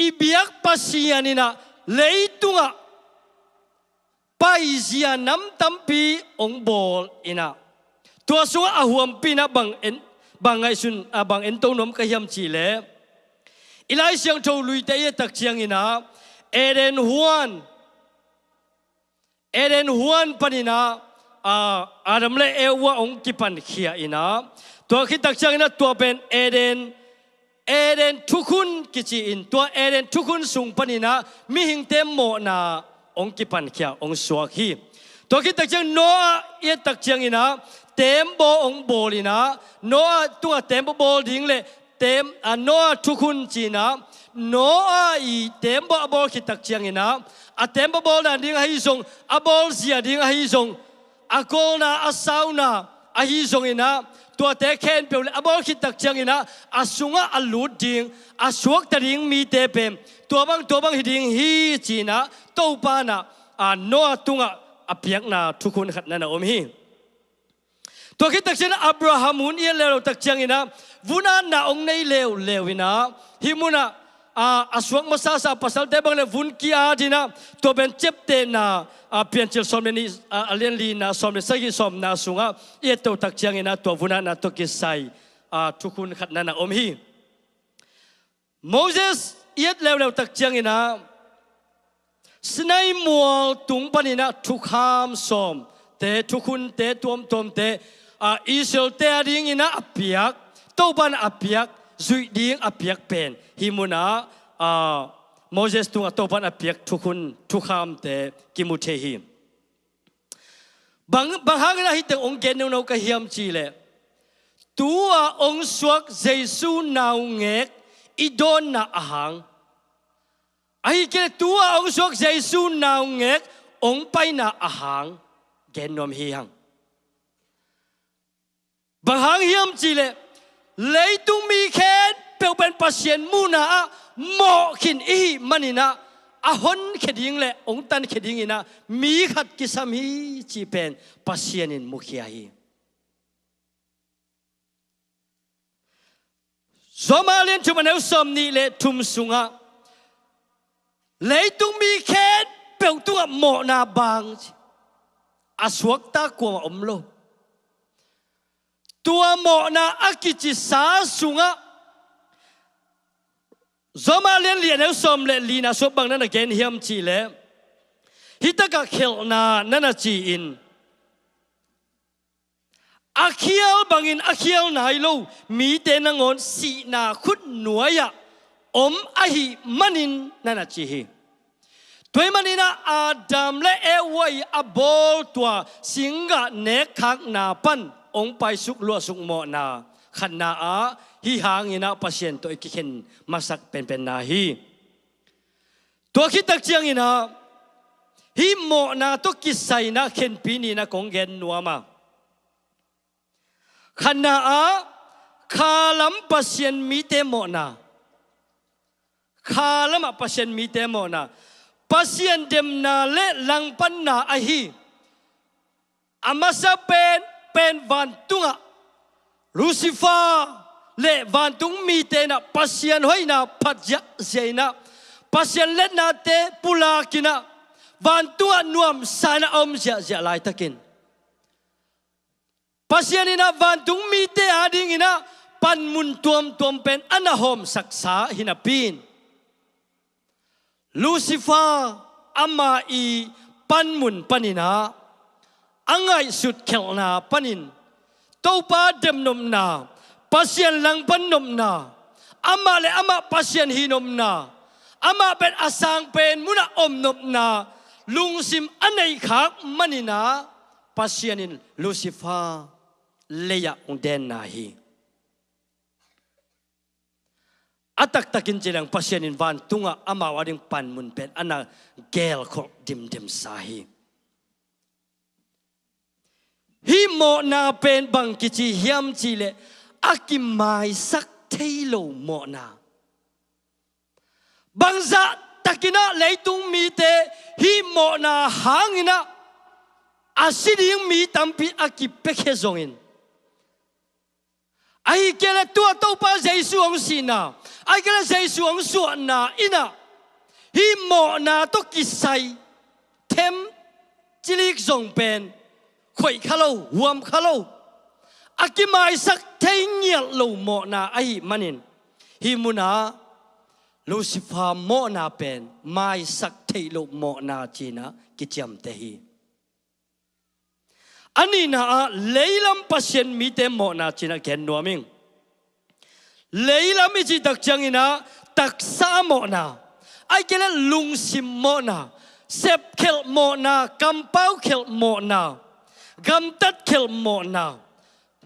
i biak pasianina leitunga paizia nam tampi ong bol ina tua sunga ahuam pina bangai sun bang ento nom ka hiam chi le ilai siang tho lui te ye tak chiang ina Eden huan panina adam le ewa ong kipan khia ina tua khi tak chiang ina tua ben Eden thukun kichi in tua Eden thukun sung panina mi hing tem mo na ong kipan khia ong suak hi to ki tak chang Noah ye tak chang ina tembo ong bolina Noah tunga tembo bol ding le Noah thukun china โนอาอีเต็มบ่บอลคิดตักเชียงนะอาเต็มบ่บอลนั่นดิ้งให้ส่งอาบอลเสียดิ้งให้ส่งอากอนาอาสาวนาอาฮิส่งนะตัวเตะแคนเปล่าอาบอลคิดตักเชียงนะอาสุงอาลูดดิ้งอาสวกตะดิ้งมีเตเปมตัวบางดิ้งฮีจีนะโตปานะโนอาตุงอาเปียกนะทุกคนขัดนั่นนะอมฮีตัวคิดตักเชียงอับราฮัมุนเอียเลวตักเชียงนะวุนานาองในเลวนะฮิมุนะอาสวกมาซาซาภาษาเตบังเลวุนกีอาดีนะตัวเป็นเจ็บเตนะเปลี่ยนเจลสอมนี่เลียนลีนะสอมเลยสักสอมนะสุงะเอตัวตักเชียงนะตัววุนานะตัวกิไซทุกคนขัดนั่นนะอมฮีโมเสสเอียดเลวตักเชียงนะสไนมัวตุงปนินะทุกขามสอมเตทุกคนเตตัวเตอิสราเอลเตอดิ้งนะอเปียกตัวบันอเปียกจุดดิ้งอเปียกเป็นฮิมุนะโมเสสตัวตัวบันอเปียกทุกคนทุกคำเตกิมุเทหิบางครั้งนะฮิตองเกนนูกะเฮียมจีเลตัวองสวกเยซูนาวเงกอิดอนนะอาหังไอ้เกลตัวองสวกเยซูนาวเงกองไปนะอาหังเกนนอมฮีหังบางครั้งเฮียมจีเลเลยตุมีแค่เป็นปัสเซียนมูนาหมอขินอีมันนี่นะอาหอนเขดิงเลยองตันเขดิงนะมีขัดกิสามีจีเป็นปัสเซียนินมุขยาฮีสมาเลียนจุมันเอาสมนี่เลยทุมสุงะเลยตุมีแค่เป็นตัวหมอนาบางอาสวกตากวมอมโลตัวหมอนาอากิจิสาสุงะสมาเลียนเอาสมเลยลีนาสวบังนั่นเกนเฮียมจีเลฮิตกะเขลนานั่นจีอินอาเคียวบังอินอาเคียวนายโลมีเตนังอนสีนาขุดหน่วยอมอาหิมันินนั่นจีฮีตัวมันนี่นะอาดัมและเอวายอาโบลตัวสิงกะเนกขักนาปันองไปสุกลัวสุกหมอนาขันนาฮิหางอินะปัสเซียนตัวอีกเห็นมาสักเป็นนาฮีตัวคิดตักเจียงอินะฮิหมอนาตัวกิไซนะเข็นปีนีนะกงเกนนัวมาขันนาคาลัมปัสเซียนมีเตหมอนาคาลัมปัสเซียนมีเตหมอนาปัสเซียนเดมนาเลลังปันนาอฮีอามาซาเป็นวันตุงลูซิฟาเลวันตุงมีเตนะปัสเซียนหอยนะปัจจะเจนะปัสเซียนเล็ดนาเตปุลากินะวันตุงนวมสานะอมจะลายตะกินปัสเซียนนะวันตุงมีเตอาดิงินะปันมุนตัวเป็นอนาหอมศักษาหินาปีนลูซิฟาอามาอีปันมุนปันินาอังไงสุดเขลนาปันินตัวป้าเดมนมนาปัสเซียนลังปันนมนาอามาเลอามาปัสเซียนฮีนมนาอามาเป็นอาสังเป็นมุนาอมนมนาลุงซิมอันไหนขักมันินาปัสเซียนินลูซิฟาเลียอุเดนนาฮีอัตักตักินเจริญปัสเซียนินวันตุงะอามาวาริงปันมุนเป็นอันน่ะเกลขอดิมสาฮีฮิโมนาเป็นบังกิจิเฮียมจีเลอากิมายสักเทโลโมนาบังซาตักินะเลยตุงมีเตฮิโมนาหางินะอาศิดิงมีตัมปีอากิเปเคซงอินไอ้เกลตัวโตปาเจสุองสินาไอ้เกลเจสุองสวนนาอินะฮิโมนาตกิไซเทมจิลิกซงเป็นข่อยข้าโลหวมข้าโลอากิมายสักเทียนโลโมนาไอมันินฮิมุนาลูซิฟาโมนาเป็นไม้สักเทียโลโมนาจีนะกิจยมเตฮีอันนี้นะเลย์ลัมปัสเซียนมีเตโมนาจีนะเกนนัวมิงเลย์ลัมมีจีตักจังอินะตักซาโมนาไอเกลลุงซิมโมนาเซบเคลโมนากัมเป้าเคลโมนากำตัดเขลโมนา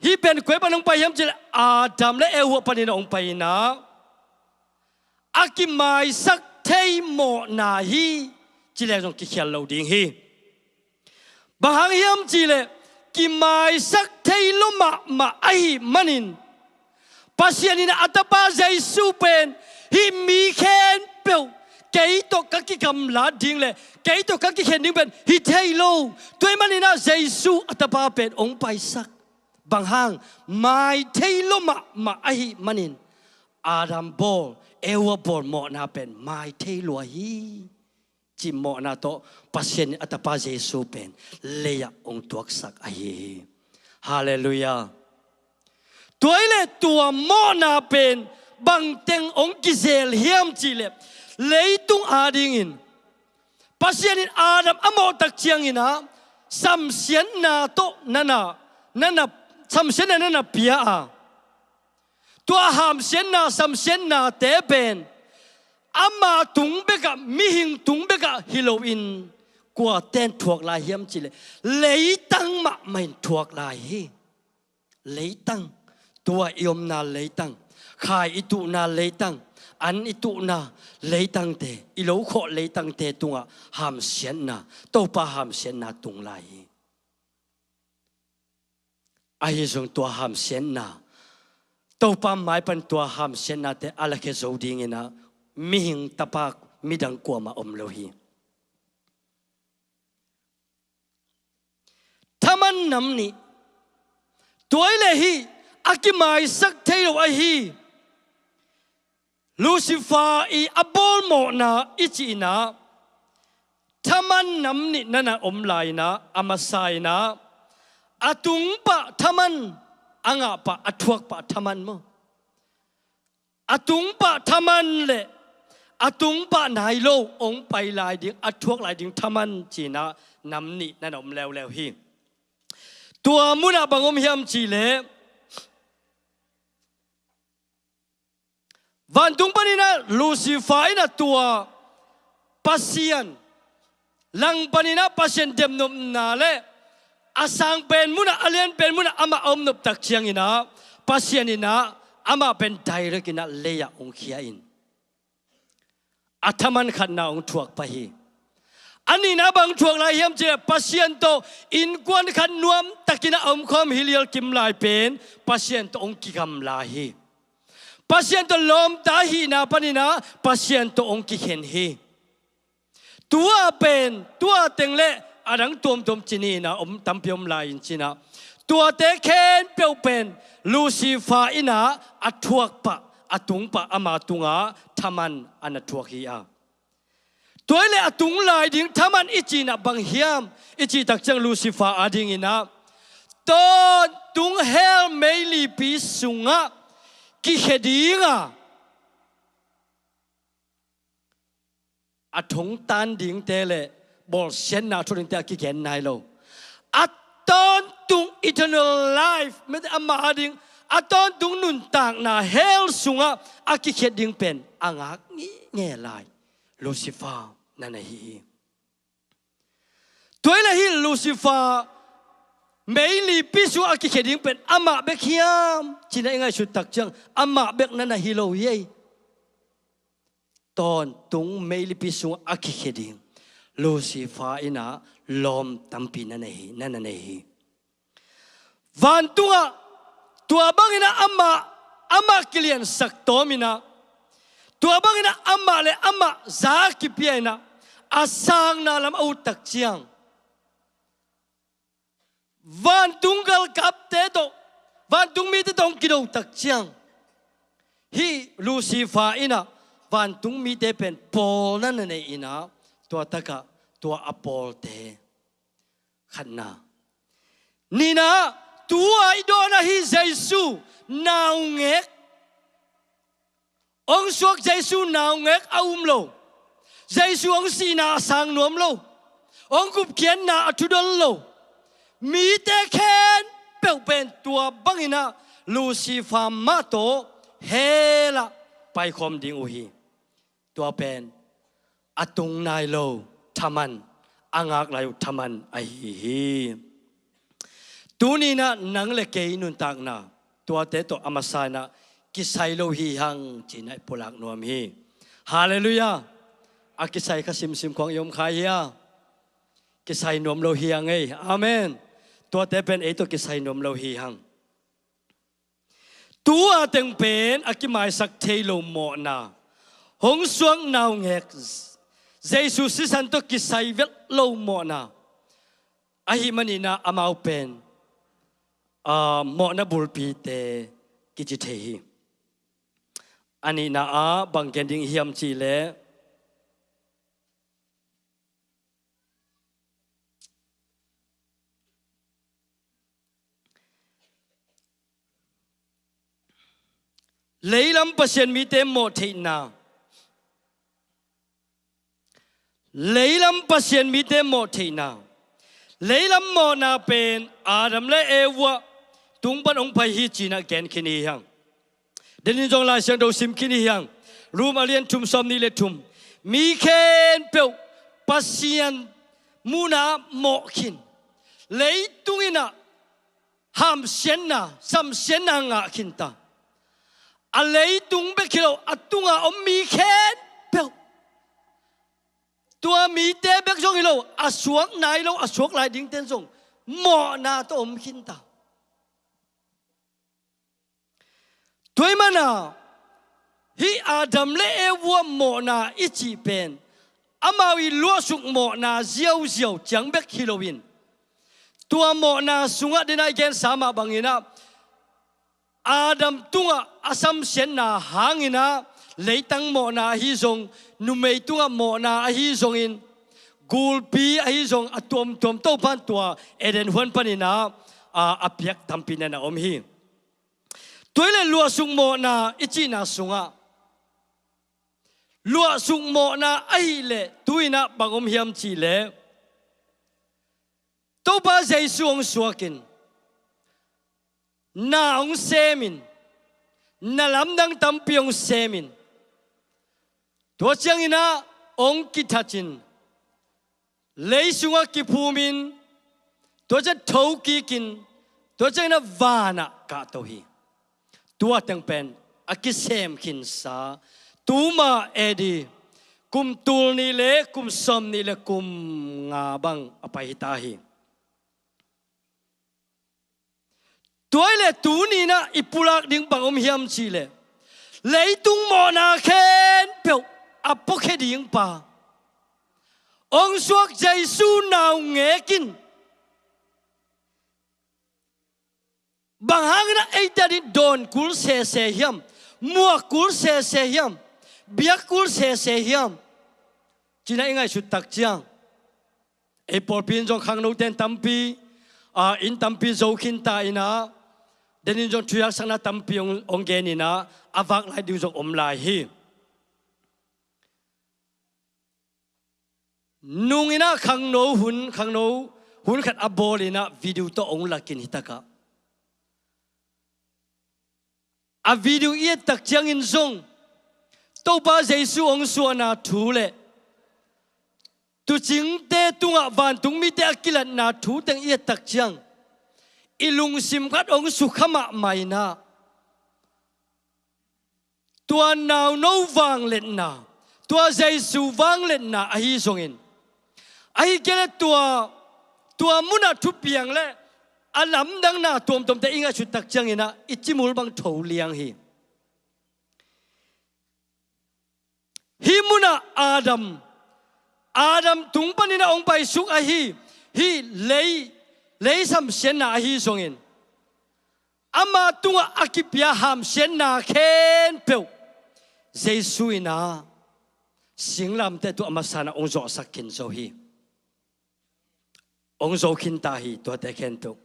ฮีเป็นควยปนองไปยามจิอาดัมและเอวปนินองไปนะ อากิมายสักเทยโมนาฮีจิเลจงกิเขียนเราดิ่งฮีบางเฮียมจิเลกิมายสักเทยลุมาไอมันินปัสยานินาอัตปาใจสูเป็นฮิมีเคนเปียวเกยตกกักกิกำลาดิ่งเลยเกยตกกักกิเขียนดิ่งเป็นฮิเทยโลตัวมันนินาใจสูอัตปาเป็นองไปสักบางห้างไม่เทยลุมาไอมันินอาดัมโบเอวบอลหมอนาเป็นไม่เทยลัวฮีจิมหมอนาโตปัสยานิอัตปาใจสูเป็นเลียองตัวสักไอฮาเลลูยาตัวเล่ตัวมอนาเป็นบางเต็งองกิเซลเฮียมจีเล็บเลยตุงอาดิงินปัสยานิอาดัมอโมตักเชียงอินะสัมเสียนนาโตนั่นสัมเสียนนั่นเปียอาตัวหามเสียนนาสัมเสียนนาเตเป็นอามาตุงเบกะมิหิงตุงเบกะฮิโลอินกว่าเต้นถวกลายเฮียมจีเล็บเลยตั้งมาไม่ถวกลายฮีเลยตั้งตัวเอี่ยมนาเลยตั้งขายอิตุนาเลยตั้งอันอิตุนาเลยตั้งเตอิโลโคเลยตั้งเตตุงะหามเสียนนาตัวปะหามเสียนนาตุงไลไอ้จงตัวหามเสียนนาตัวปะหมายเป็นตัวหามเสียนนาเตอะไรแค่โจดิ่งนะมิหิงตะปากมิดังกัวมาอมโลหีถ้ามันนำนี่ตัวเลยฮีอากิมายสักเทโลไอฮีลูซิฟาอีอับบอลโมนาอิจินาถ้ามันนำนี่นั่นอมลายนะอามาไซนะอาตุงปะถ้ามันอ่างปะอัทวกปะถ้ามันมั้งอาตุงปะถ้ามันเละอาตุงปะนายโลองไปลายดิ่งอัทวกลายดิ่งถ้ามันจีนะนำนี่นั่นอมแล้วฮีตัวมุนาบังอมเฮียมจีเล่วันตุงปนินะลูซิฟาอินะตัวปัสยันลังปนินะปัสยันเดมนุมนาเลอาสังเป็นมุนะอเลียนเป็นมุนะอามาอมนุบตักเชียงอินะปัสยันอินะอามาเป็นไดเรกินะเลียองเขียอินอัฐมันขันนาองถวกไปฮีอันนี้นะบางช่วงลายเฮียมเจปัสยันโตอินกวนขันนวมตะกินะอมคอมฮิเลียลกิมลายเป็นปัสยันโตองกิกำลาฮีปัสยันโตลมตาฮีนาปนินะปัสยันโตองกิเห็นฮีตัวเป็นตัวเต็งเละอาดังตัวมจินีนะอมตัมเปียมลายอินจินะตัวเตเคนเปียวเป็นลูซิฟาอินะอัทวกปะอัตุงปะอามาตุงะทามันอันทวกฮีอาตัวเล่อตุงลายดิ่งถ้ามันอิจีนะบางเฮียมอิจีตักจังลูซิฟาอาดิ่งอินะตอนตุงเฮลเมลีปีสุงะกิเฮดิ่งะอัทงตันดิ่งเตเลบอลเชนนาทุนเตกิเกนไนโลอัตอนตุง eternal life ไม่ได้อามาดิ่งอัตอนตุงนุนต่างนาเฮลสุงะอากิเฮดิ่งเป็นอ่างากงี้แง่ลายลูซิฟานั่นฮีตัวเล่ฮีลูซิฟาไม่ลีพิสูอากิเขดิงเป็นอามาเบกยามจีน่าเองไงชุดตักจังอามาเบกนั่นฮีโลเย่ตอนตุงไม่ลีพิสูอากิเขดิงลูซิฟาอินะลมตัมปีนั่นฮีวันตัวบางอินะอามากิเลียนสักโตมินะตัวบางอินะอามาเลอามาซากิเปียนะอาสังนาลามเอาตักเชียงวันตุงกัลกับเตโตวันตุงมีเตตองกิโดตักเชียงฮีลูซิฟาอินะวันตุงมีเตเป็นโปลนั่นเองอินะตัวตะกะตัวอโปลเตขันนานี่นะตัวไอโดนะฮีเจซูนาวเงกองสวกเจซูนาวเงกอาอุมโลเจซูองสีนาสังนวมโลองกุบเขียนนาอทุดลโลมีแต่แค่เปียวเป็นตัวบังอินะลูซิฟามาโตเฮละไปคอมดิงอุฮีตัวเป็นอตุงนายโลทามันอ่างากลายทามันไอฮีตัวนี้นะนังเล็กเกยนุนตักนะตัวเตโตอามาสายนะกิไซโลฮีหังจีนัยพลักนวมฮี Hallelujah. Akisay ka sim kwang yom kaya. Kisay nom lo hiyang ay. Amen. Tua tepen ito kisay nom lo hiyang. Tua teng pen akimay sak telo mo na. Hong suang naw ngek. Jesus si santo kisay vel lo mo na. Ahi manina amaw pen. Mo na bulpite kijitehi. Ani na bang gending hiyam chile. Lấy lắm pasien mi tem mo thei na. Lấy lắm pasien mi tem mo thei na. Lấy lắm mo na pen Adam le Ewa tung ban ong pai hi china gen kini hang. Denin jong la siang do sim kini hang. Room alien tum som ni le tum. Mi ken peu pasien muna mo kin. Lấy tungina ham sen na sam sen na nga kinta. A lấy tung bê kilo a tung a mi khen bèo tua mi tê bê trong kilo a xuống nai lâu a xuống lại đinh tên dùng mò na to khin ta tuổi mà na hi Adam lê Ewa mò na ít chỉ pen amawi lúa sung mò na diêu diêu chẳng bê kilo win tua mò na sunga denai gen sama bangina Adam tunga asam sen na hangina leitang mo na hi zong numei tunga mo na hi zong in gulpi hi zong atom tom to pan tua eden huan panina apiak tampina na hi toile lua sung mo na ichi na sunga lua sung mo na ai le tuina bangom hiam chi le to ba jai suang suakin na ong semin na lamdang tampiong semin to chiang ina ong kitachin leisunga kipumin to cha thau ki kin to chiang na vana ka to hi tua tang pen akisem kin sa tuma edi kum tul ni le kum som ni le kum nga bang apai ta hi toile tu ni na ipulak ding bangom hiam chi le leitung mo na khen peu apok he ding pa ong suak Jesu naw ngekin bang hang na eita di don kul se hiam mua kul se hiam biak kul se hiam china ingai su tak chiang e por pin jong khang no ten tampi in tampi zo khin ta ina denin jong thuyak sana tampi ong genina avak lai du jong om lai hi nungina khang no hun khat abolina video to ong lakin hitaka a video ye tak chiang in zong to ba Jesu ong suana thu le tu ching te tunga van tung mi te akilat na thu teng ye tak chiang ilung sim khat ong su khama mai na tua nào no vang len na tua Jesu vang len na a hi zong in ai kele tua muna thu piang le alam dang na tom te inga chu tak chiang ina ichimul bang tho liang hi muna Adam tung panina ong pai suk a hi lei sam sen na hi songin ama tunga akipia ham sen na khen peu Jesu ina singlam te tu amasana ong zo sakin zo hi ong zo kin ta hi to te khen tu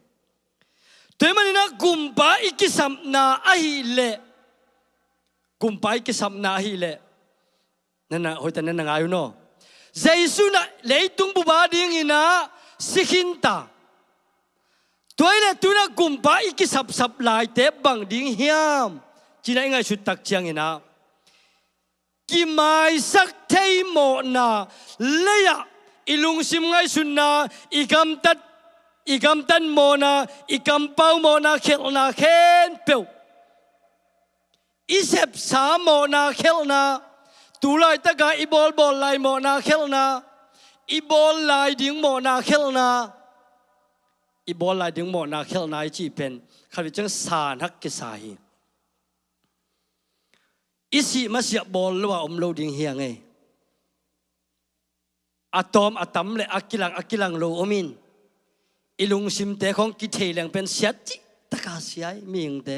toy manina gumpa ikisam na a hi le gumpa ikisam na hi le nana hoita nana ngayo no Jesu na leitung buba ding ina sikhinta toile tuna gumpa ikisap lai te bang ding hiam china ngai su tak chiang ina ki mai sak thei mo na leya ilung sim ngai sunna igam tan mo na igam pau mo na khel na khen peu isep sa mo na khel na tu lai ta ka ibol lai mo na khel na ibol lai ding mo na khel na ibol lai ding mo na khel na chi pen khali chang san hak ke sa hi isi ma sia bol lo lo ding hiang e atom atam le akilang lo omin ilung sim te khong ki thei lang pen siat chi ta ka siai ming te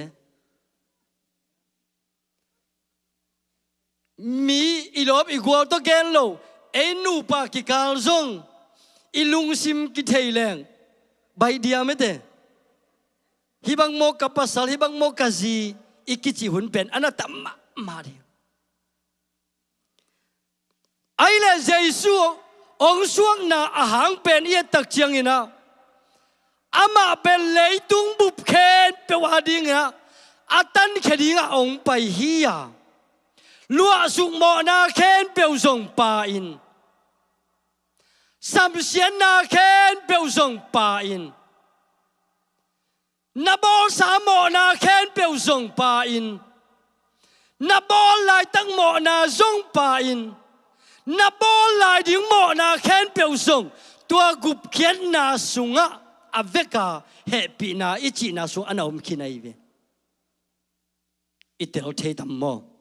mi ilop igwal to gen lo enu pa ki kal zong ilung sim ki thei lang bai dia me te hibang mo ka pasal hibang mo ka zi ikichi hun pen anata ma di ai le jesu ong suang na ahang pen ye tak chiang ina ama pen leitung bup khen pe wa ding a atan khadinga ong pai hi ya lua sung mo na khen pe zong pa in sam sian na khen pe zong pa in na bol sa mo na khen pe zong pa in na bol lai tang mo na zong pa in na bol lai ding mo na khen pe zong tua gup khen na sunga aveka happy na ichi na su anaum kinai ve itel the tam mo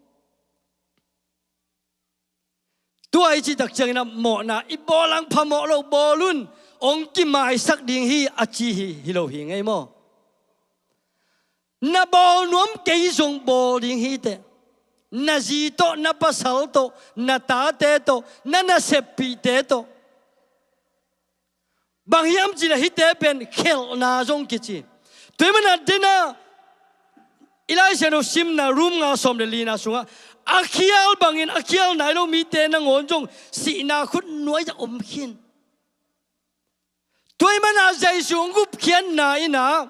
tua ichi tak chang na mo na ibolang phamo lo bolun ong ki mai sak ding hi achi hi lo hi ngai mo na bol nuam ke zong bol ding hi te na zi to na pasal to na ta te to na sepi te to bang hiam chi la hi te pen khel na zong ki chi tu mana dena ilai se no sim na room nga som de lina sunga akhial bangin akhial nai lo mi te na ngon jong si na khut nuai ja om khin tu mana jai sung gup khian na ina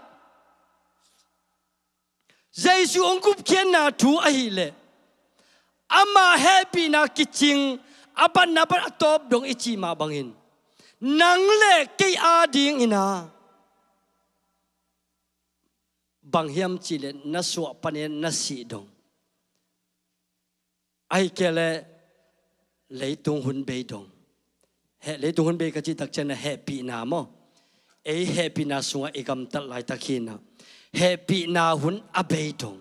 jai su ong gup khian na thu a hi le ama happy na kiching apan na pa top dong ichi ma bangin nang le ke a ding ina bang hiam chi le na so panen na si dong ai ke le leitung hun be dong he leitung hun be ka chi tak chen na happy na mo e happy na sunga igam tal lai takhina happy na hun abe dong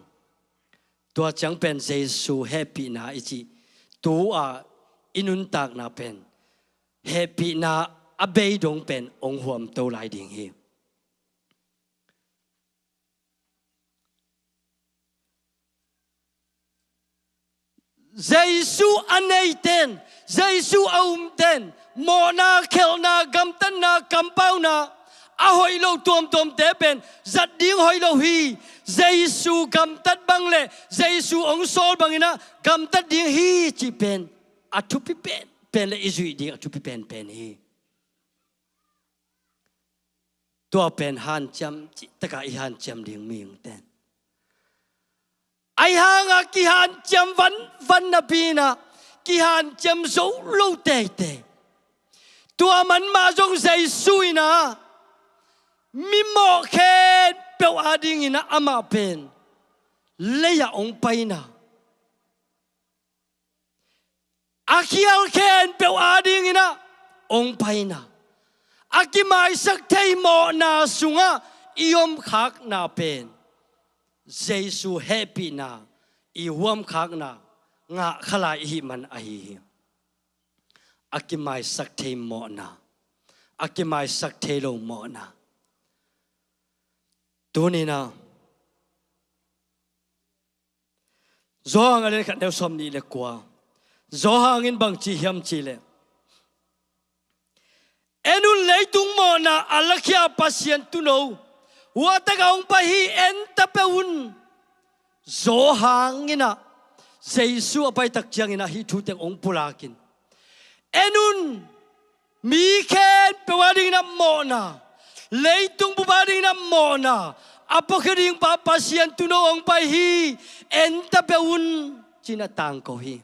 tua chẳng pen Jesu happy na ichi tu a inun tak na pen happy na abe dong pen ong huam to lai ding hi Jesu anei ten Jesu aum ten mo na khel na gam tan na kampau na a hoi lo tom te pen zat ding hoi lo hi Jesu gam tat bang le Jesu ong sol bangina gam tat ding hi chi pen a thu pi pen le izui ding a thu pi pen hi tua pen han cham chi taka I han cham ding ming ten ai hanga ki han cham van na pina ki han cham zo lo te tua man ma jong Jesu ina mi mo khen pe ading ina ama pen leya ong paina akial khen pe ading ina ong paina akimai sak thei mo na sunga iom khak na pen Jesu happy na I huam khak na nga khalai hi man ai akimai sak thei mo na akimai sak thei lo mo na tu ni na zohang ale khat deu som ni le kwa zohang in bang chi hiam chi le enun leitung mo na alakhia pasien tu no wa ta ga ong pa hi en ta peun zohang ina Jesu apai tak chiang ina hi thu te ong pulakin enun mi khen pe wa ding na mo na leitung bu ba ding na mo na apokhring pa pasien tu no ong pa hi en ta peun china tang ko hi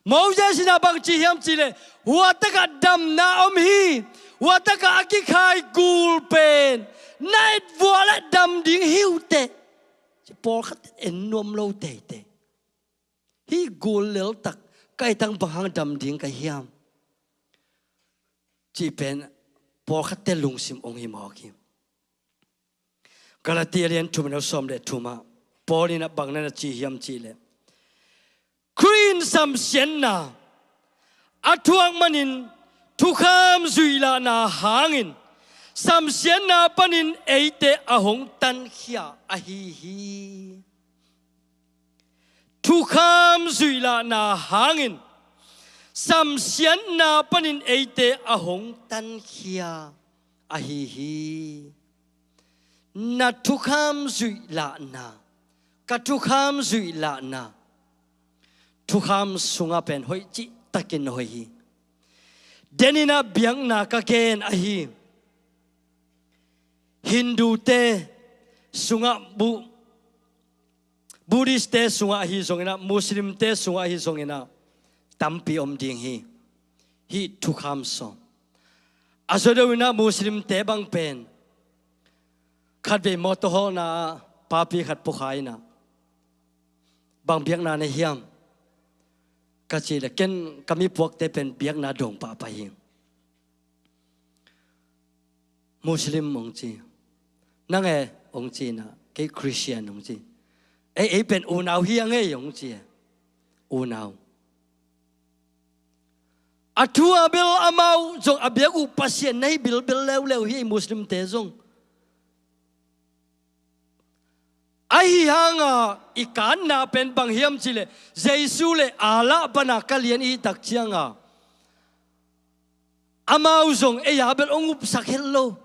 Moses na bang chi hiam chi le wa ta ka dam na om hi wa ta ka aki khai gul pen night vola dam ding hiu te por khat en nom lo te hi gul lel tak cái tăng bằng hàng đầm điên cái hiam chỉ bên bỏ khát tê lung sim ông hiểm họ kim Galatia liên chùm nó xóm để chùm à bỏ đi na bằng na chỉ hiam chỉ lệ Green sam xiên na atuang manin thu kham duy la na hangin sam xiên na panin eite ahong tan khia ahi thu kham duy la na hangin sam xiên na panin eite ahong tan khia ahi na thu kham duy la na ka thu kham duy la na thu kham sunga pen hoi chi takin hoi hi denina biang na ka ken ahi Hindu te sunga Buddhist te sunga hi songina Muslim te sunga hi songina tampi om ding hi thu kham som azodawina Muslim te bang pen khat be moto ho na papi khat pukhai na bang biang na ne hiam ka chi la ken kami puak te pen biang na dong pa pa hi Muslim mong chi nang e ong chi na cái Christian ong chi ấy bên u nào hiang ấy ong chi u nào atua bil amau jong abia u pasien nei bil leo hi Muslim te jong ai hanga ikan na pen bang hiam chi le Jesus le ala bana kalian i tak chianga amau jong e ya bel ong up sak hello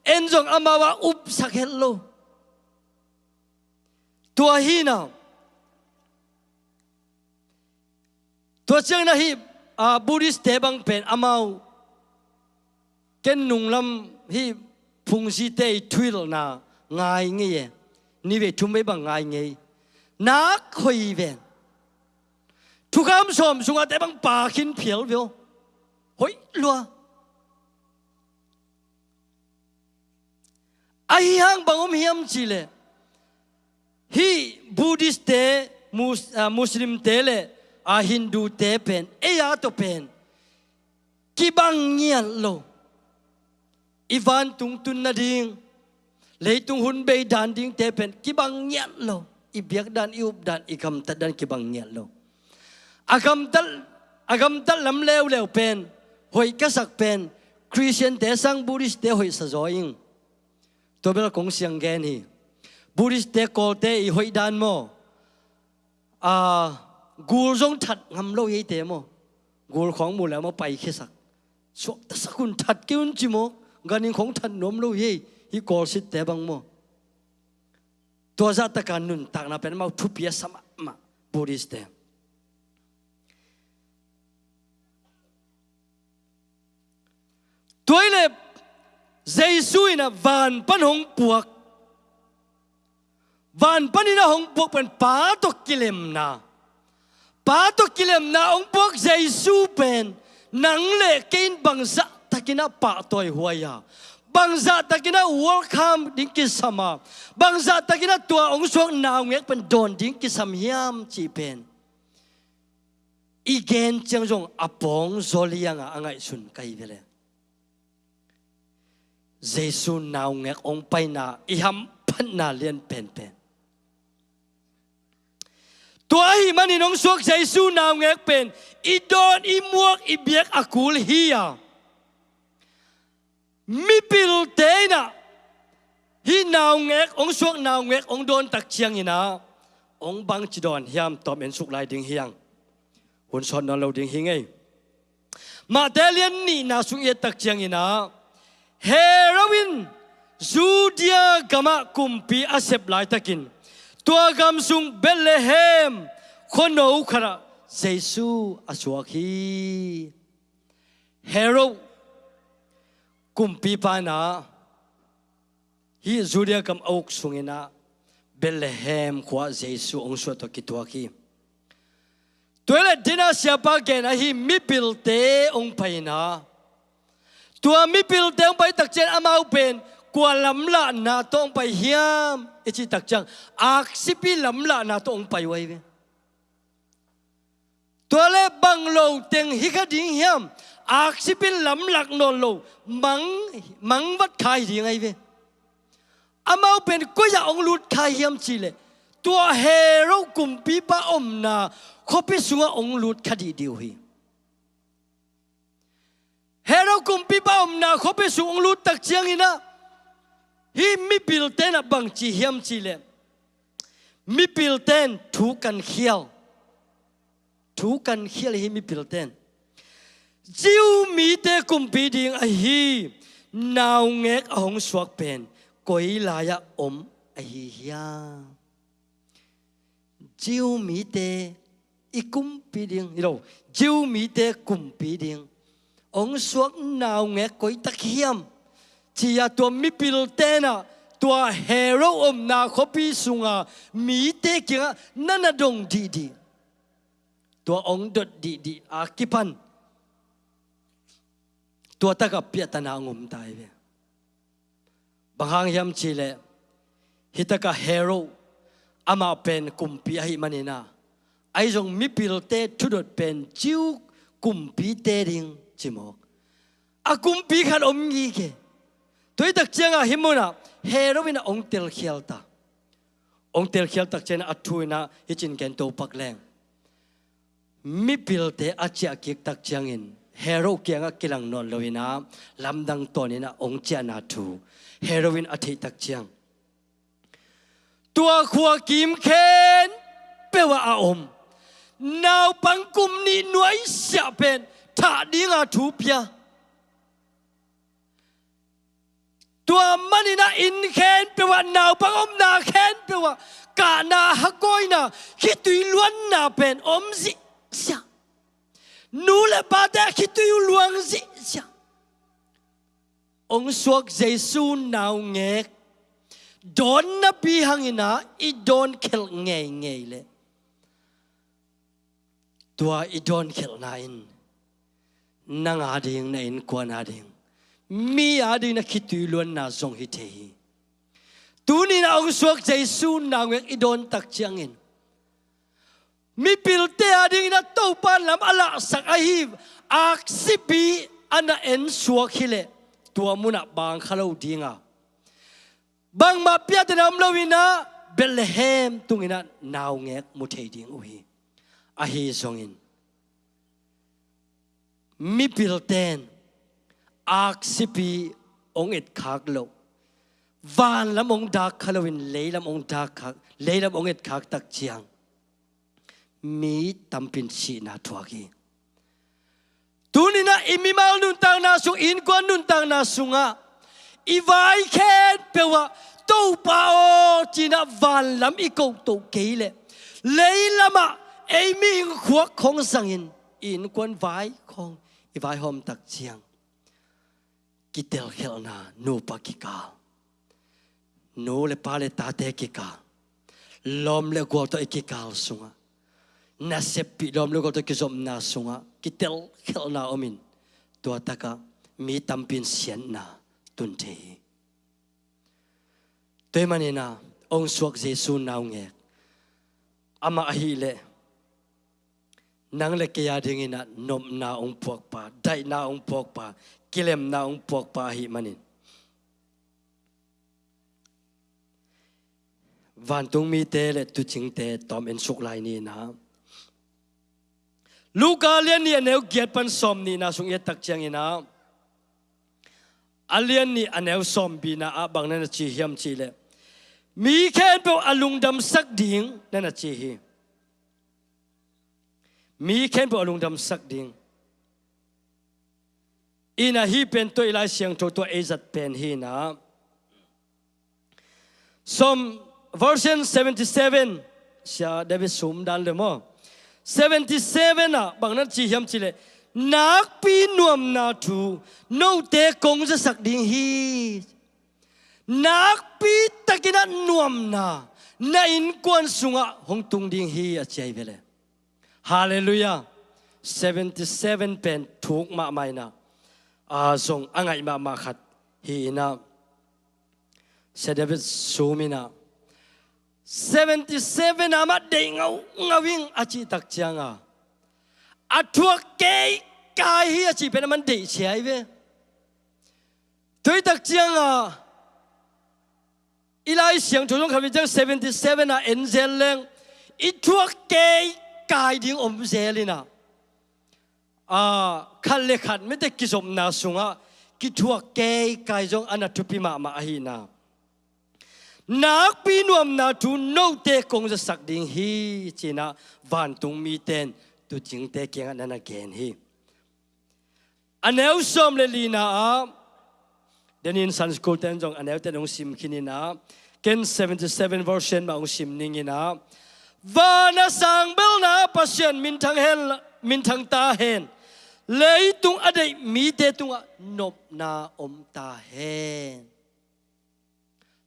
en jong amawa up sak hello tua hi nào tua chiang na hi Buddhist te bang pen amau ken nung lam hi phung si te thuil na ngai nge ni ve thum be bang ngai nge na khoi ven thu kham som sunga te bang pa khin phiel veo hoi lua ai hang bang hiam chi le hi Buddhist te Muslim te le Hindu te pen eya to pen kibang ngian lo ivan tung tun na ding le tung hun be dan ding te pen kibang ngian lo ibiak dan iup dan ikam tat dan kibang ngian lo agam tal lam leo pen hoi kasak pen Christian te sang Buddhist te hoi sa joing to bel kong siang gen hi Buddhist te ko te i hoi dan mo gul jong that ngam lo ye te mo gul khong mu la mo pai khisak so ta sakun that kiun chi mo ganin khong that nom lo ye hi ko sit te bang mo to za ta kan nun tak na pen mau thu pia sama ma Buddhist te toile Jesus ina van pan hong puak van panina hong puak pen pa to kilem na ông buộc Jesus pen nang le kein bangza takina pa toy huaya bangza takina welcome ding ki sama bangza takina tua ông suang naw ngek pen don ding ki sam hiam chi pen igen chang jong apong zolianga angai sun kai vele Jesus naw ngek ông pai na iham phan na lien pen tua hi mani nong suak Jesus naw ngek pen idon imuak ibiak akul hiya mi pil te na hi naw ngek ong suak naw ngek ong don tak chiang ina ong bang chidon hiam tom en suk lai ding hiang hun son non lo ding hingei ma delian ni na suk ye tak chiang ina heroin zudia gama kumpi asep lai takin tua gam sung Bethlehem khono khara Jesus asuaki hero kumpi pana hi zuria kam auk sungina Bethlehem khwa Jesus ong so to kitwaki toile dina siapa gena hi mipil te ong paina tua mipil te ong pai tak chen amau pen kwa lam la na tong pai hiam ichi tak chang ak sipi lam la na tong pai wai ve tua le bang lo teng hi kha ding hiam aksipin lam lak non lo mang wat khai ding ai ve amau pen ko ya ong lut khai hiam chi le tua hero kum pi pa om na khopi sunga ong lut khadi diu hi hero kum pi pa om na khopi sung ong lut tak chiang ina hi mi pil ten a bang chi hiam chi le mi pil ten thu kan khial hi mi pil ten jiu mi te kum pi ding a hi naw ngek a hong suak pen koi la ya om a hi ya jiu mi te i kum pi ding ilo jiu mi te kum pi ding ong suak naw ngek koi tak hiam chi ya to mi pil ten a tua hero om na khopi sunga mi te kia nana dong di tua ong dot di akipan tua taka piatana ngum tai ve banghang yam chile hitaka hero ama pen kumpi hi manina ai jong mi pilte tudot pen chiu kumpi te ring chimok a kumpi khan om ngi ke toi tak changa himuna hero wina ong tel khialta ong tel khial tak chena athuina hichin ken to pakleng mi pilte achia kik tak changin hero kianga kilang non loina lamdang tonina ong chia na thu heroin athei tak chiang tua khua kim khen pewa a om naw pangkum ni nuai sia pen tha dinga thu pia tua manina in khen pewa naw pangom na khen pewa ka na hakoi na hitui luan na pen om zi sia nu le ba da hitui luang zi sia ong suak Jesu naw ngek don na pi hangina I don khel ngei le tua I don khel na in nang ading na in kwan ading mi ading na khitui luan na zong hi the tu ni na ong suak Jesu naw ngek I don tak chiang in mi pilte ading na to pan lam ala sak ahiv aksipi ana en suak hile tua muna bang khalo dinga bang ma pia te nam lowina Bethlehem tungina naw ngek mu thei ding uhi a hi zongin mi pilten aksipi ong et khak lo van lam ong dak khalowin leilam ong dak khak leilam ong et khak tak chiang mi tampin si na thuaki tunina imimal nun tang na sung in kwan nun tang na sunga ivai khen pewa to pa o china van lam I ko to keile leilama emi khuak khong sangin in kwan vai khong ivai hom tak chiang kitel khelna no pa kika no le pa le ta te kika lom le go to ikikal sunga na sepi lom le go to kizom na sunga kitel khelna omin to taka mi tampin sian na tun the toy manina ong suak Jesu naw ngek ama hi le nang le kya dingina nom na ong pok pa dai na ong pok pa kilem na ong pok pa hi manin van tung mi te le tu ching te tom en suk lai ni na Luka lian ni aneu giat pan som ni na sung yet tak chiang ina alian ni aneu som bi na abang na chi hiam chi le mi khen po alung dam sak ding na chi hi mi khen po alung dam sak ding ina hi pen to ilai siang to ezat pen hi na som version 77 sia David sum dan le mo 77 na bang na chi hiam chi le nak pi nuam na thu no te kong za sak ding hi nak pi takina nuam na in kwan sunga hong tung ding hi a chai vele hallelujah 77 pen thuk ma mai na a zong angai ma khat hi na se David sumina 77 ama de ngawing achi tak chianga a thuốc cái hi chỉ bên mình để chế về tôi đặc chiang à ilai siang thu trong khami chang 77 à enzel leng ít thuốc cái ding zelina khăn lệ khăn mấy cái kizom na sunga cái thuốc cái trong anh thupi mà hi na nak pinuam na tu no te kong za sak ding hi china van tung mi ten tu jing te keng na gen hi aneu som le lina a denin san school ten jong aneu ten ong sim kinina ken 77 version ma ong sim ningina vana sang bel na pasien min thang ta hen lấy tung adai mi te tung nop na ta hen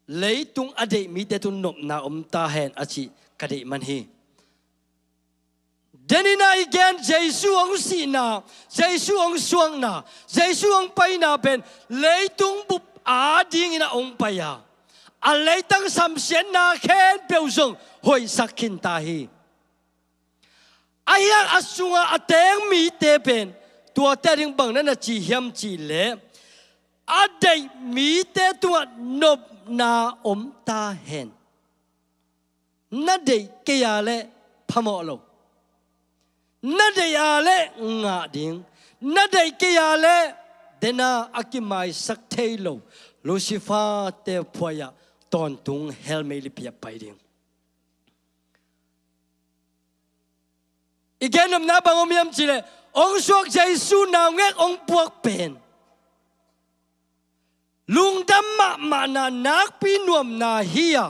lấy tung adai mi te tung nop na ta hen achi kadai man hi denina again jesu ong si na jesu ong suang na jesu ong pai na pen lấy tung bup ding ina ong paya a lấy tang sam sian na khen peu zong hoi sakin ta hi aya asunga ateng mi te pen tua te ring bang na chi hiam chi le adai mi te tua nop na ta hen na dei ke ya le phamo lo na dei ya le nga ding na dei ke ya le dena akimai sak thei lo lucifer te phoya ton tung hel me li pia pai ding igen nam na bangom yam chi le ông suộc Giêsu nào nghe ông buộc bền lung đâm mà na nát pi nuông na hia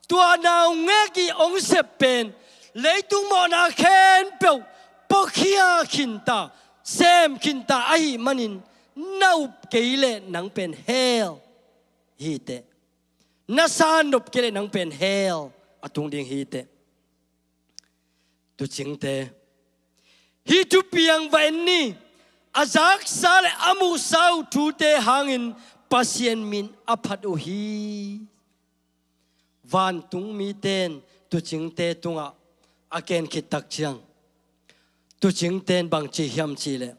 tua nào nghe ki ông xếp bền lấy tung mò na khen bèo bốc hia kinta xem kinta ai manin nấu kỹ lệ nang bền hell hi te na san nộp kỹ lệ nang bền hell atung ding hi te tu chính te hi tu piang vain ni azak sale amu sau tu te hangin pasien min aphat u hi van tung mi ten tu ching te tunga aken ki tak chiang tu ching ten bang chi hiam chi le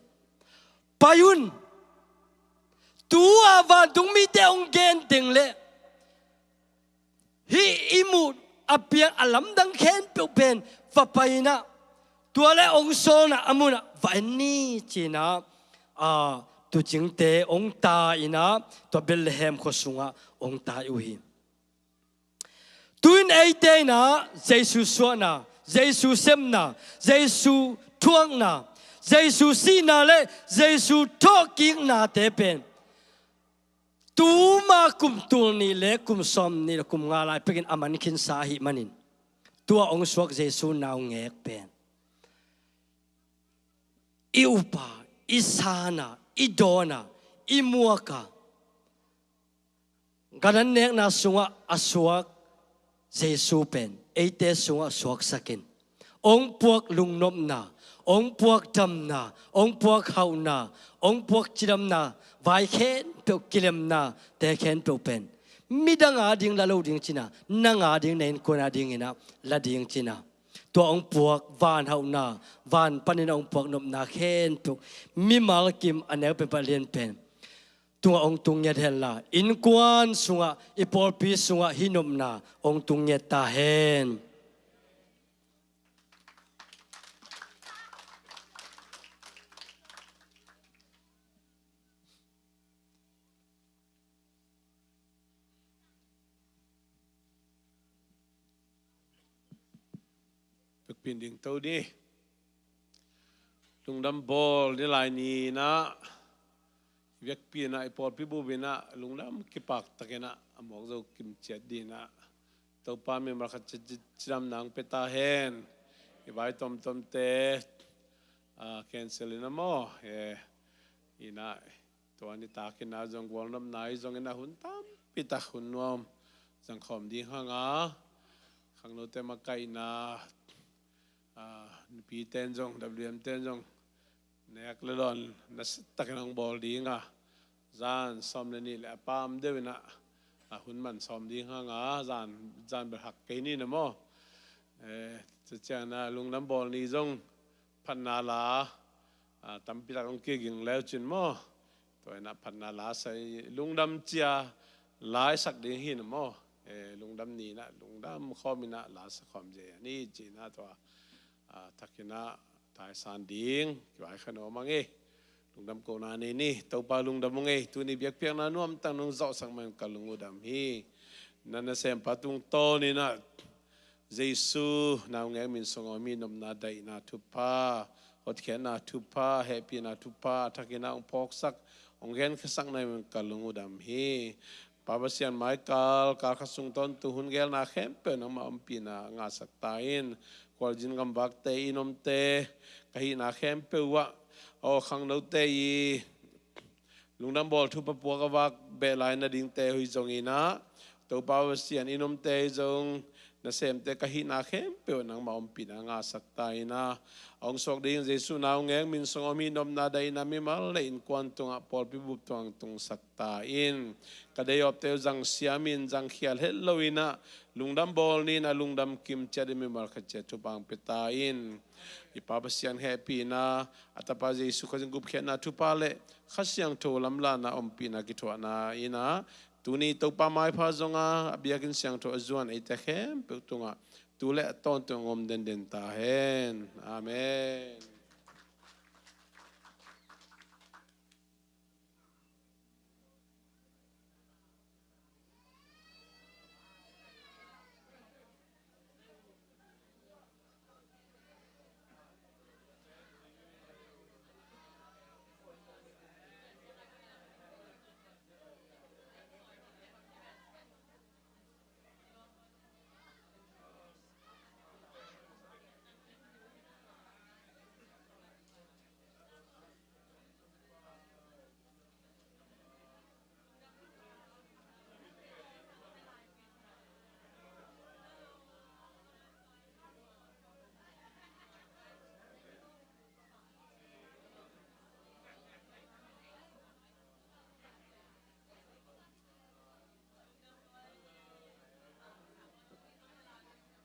payun tu van tung mi te ong gen ting le hi imu apiang alam dang khen pe pen va paina tua le ông so na amuna vain ni china tu ching te ông ta ina to Bethlehem ko sunga ông ta uhi tuin ei te na Jesu so na Jesu sem na Jesu thuang na Jesu si na le Jesu talking na te pen tu ma kum tu ni le kum som ni kum nga lai pekin aman kin sa hi manin tua ông suak Jesu naw ngek pen Upa, Isana, Idona, Imuaka. Ganan nek na sunga asuak Jesu pen, eite sunga suak sakin. Ong puak lungnom na, ong puak dam na, ong puak hau na, ong puak chidam na, vai khen pe kilem na, te khen pe pen. Midang ading lalo ding china, nang ading nen kona ding ina, la ding china. Tua ông buộc van hậu na van panin ông buộc nộp na khen tục mi mal kim anh em bên liên pen tua ông tung nhật hen la in quan sunga ipol pi sunga hinom na ông tung nhật ta hen pin ding tau đi lung đâm bol đi lại ni na việc pin na ipol pi bu bina lung đâm kipak takena amok zo kim chet đi na tau pa me mar khat cham nang peta hen ibai tom tom te cancel na mo ina to ani ta ke na jong wal nam nai jong na hun tam pita hun nom jang khom di hanga khang no te ma kai na pi ten jong WM ten jong nek le don na tak nang bol di nga zan som le ni le pam de na hun man som di nga zan ber hak ke ni na mo cha na lung nam bol ni jong พันนาลาตั้มพิลักองเก่งแล้วจินโมตัวนับพันนาลาใส่ลุงดำเจียหลายสักเดียหินโมลุงดำนี่นะลุงดำข้อมินะหลายสักความเจนี่จีน่าตัวทักกินะทายสานดิ้งกี่วันขนมมังเอลุงดำโกนานี่ตัวปลาลุงดำมังเอตัวนี้เบียกเพียงนั้นนุ่มตั้งนุ่งเจ้าสังมันกับลุงดำฮีนั่นน่ะเสียงปะตุงโตนี่นะเยซูนาวเงี้ยมินสงอมีนมนาได้นาทุพาอดแขนนาทุพาแฮปปี้นาทุพาทักกินะองพอกสักองเงี้ยขสักในมันกับลุงดำฮีปาบเสียนไม้กาลขสุงต้นตุหุนเกลนาเข้มเป็นน้ำมันปีนางาสักตาอินกวลจินกำบักเตอินมเตกะหินาเข้มเปวะเอาขังนูเตยลุงดำบอลทุบปัวกวักเบลายนาดิงเตหุยจงอินะตัวปาบเสียนอินมเตจงนาเซมเตกะหินาเข้มเปวนังมันปีนางาสักตาอินะองสกดิ่งเยซูนาวเงงมินสงอมีนมนาได้นามิมาเลอินควันตุงปอลปิบุตวงตุงสักตาอินก็ได้ยอบเตวจังเสียมินจังเขียลเฮลโลวินะลุงดำบอลนี่นะลุงดำกิมเจดิมิมาร์ขเจตุบังเปตาอินอีปาบเสียนแฮปปี้นะอัตปาเยซูขจังกุบเขียนนะทุปาเลขัดยังโทลำลานะอมปีนะกิทวานะอินะตุนีตัวปาไม้พาจงอาเบียกินเสียงโทอจวนไอเตเข้มเปิดตุงะตุเลต้นตุงอมเดนเดนตาเฮนอาเมน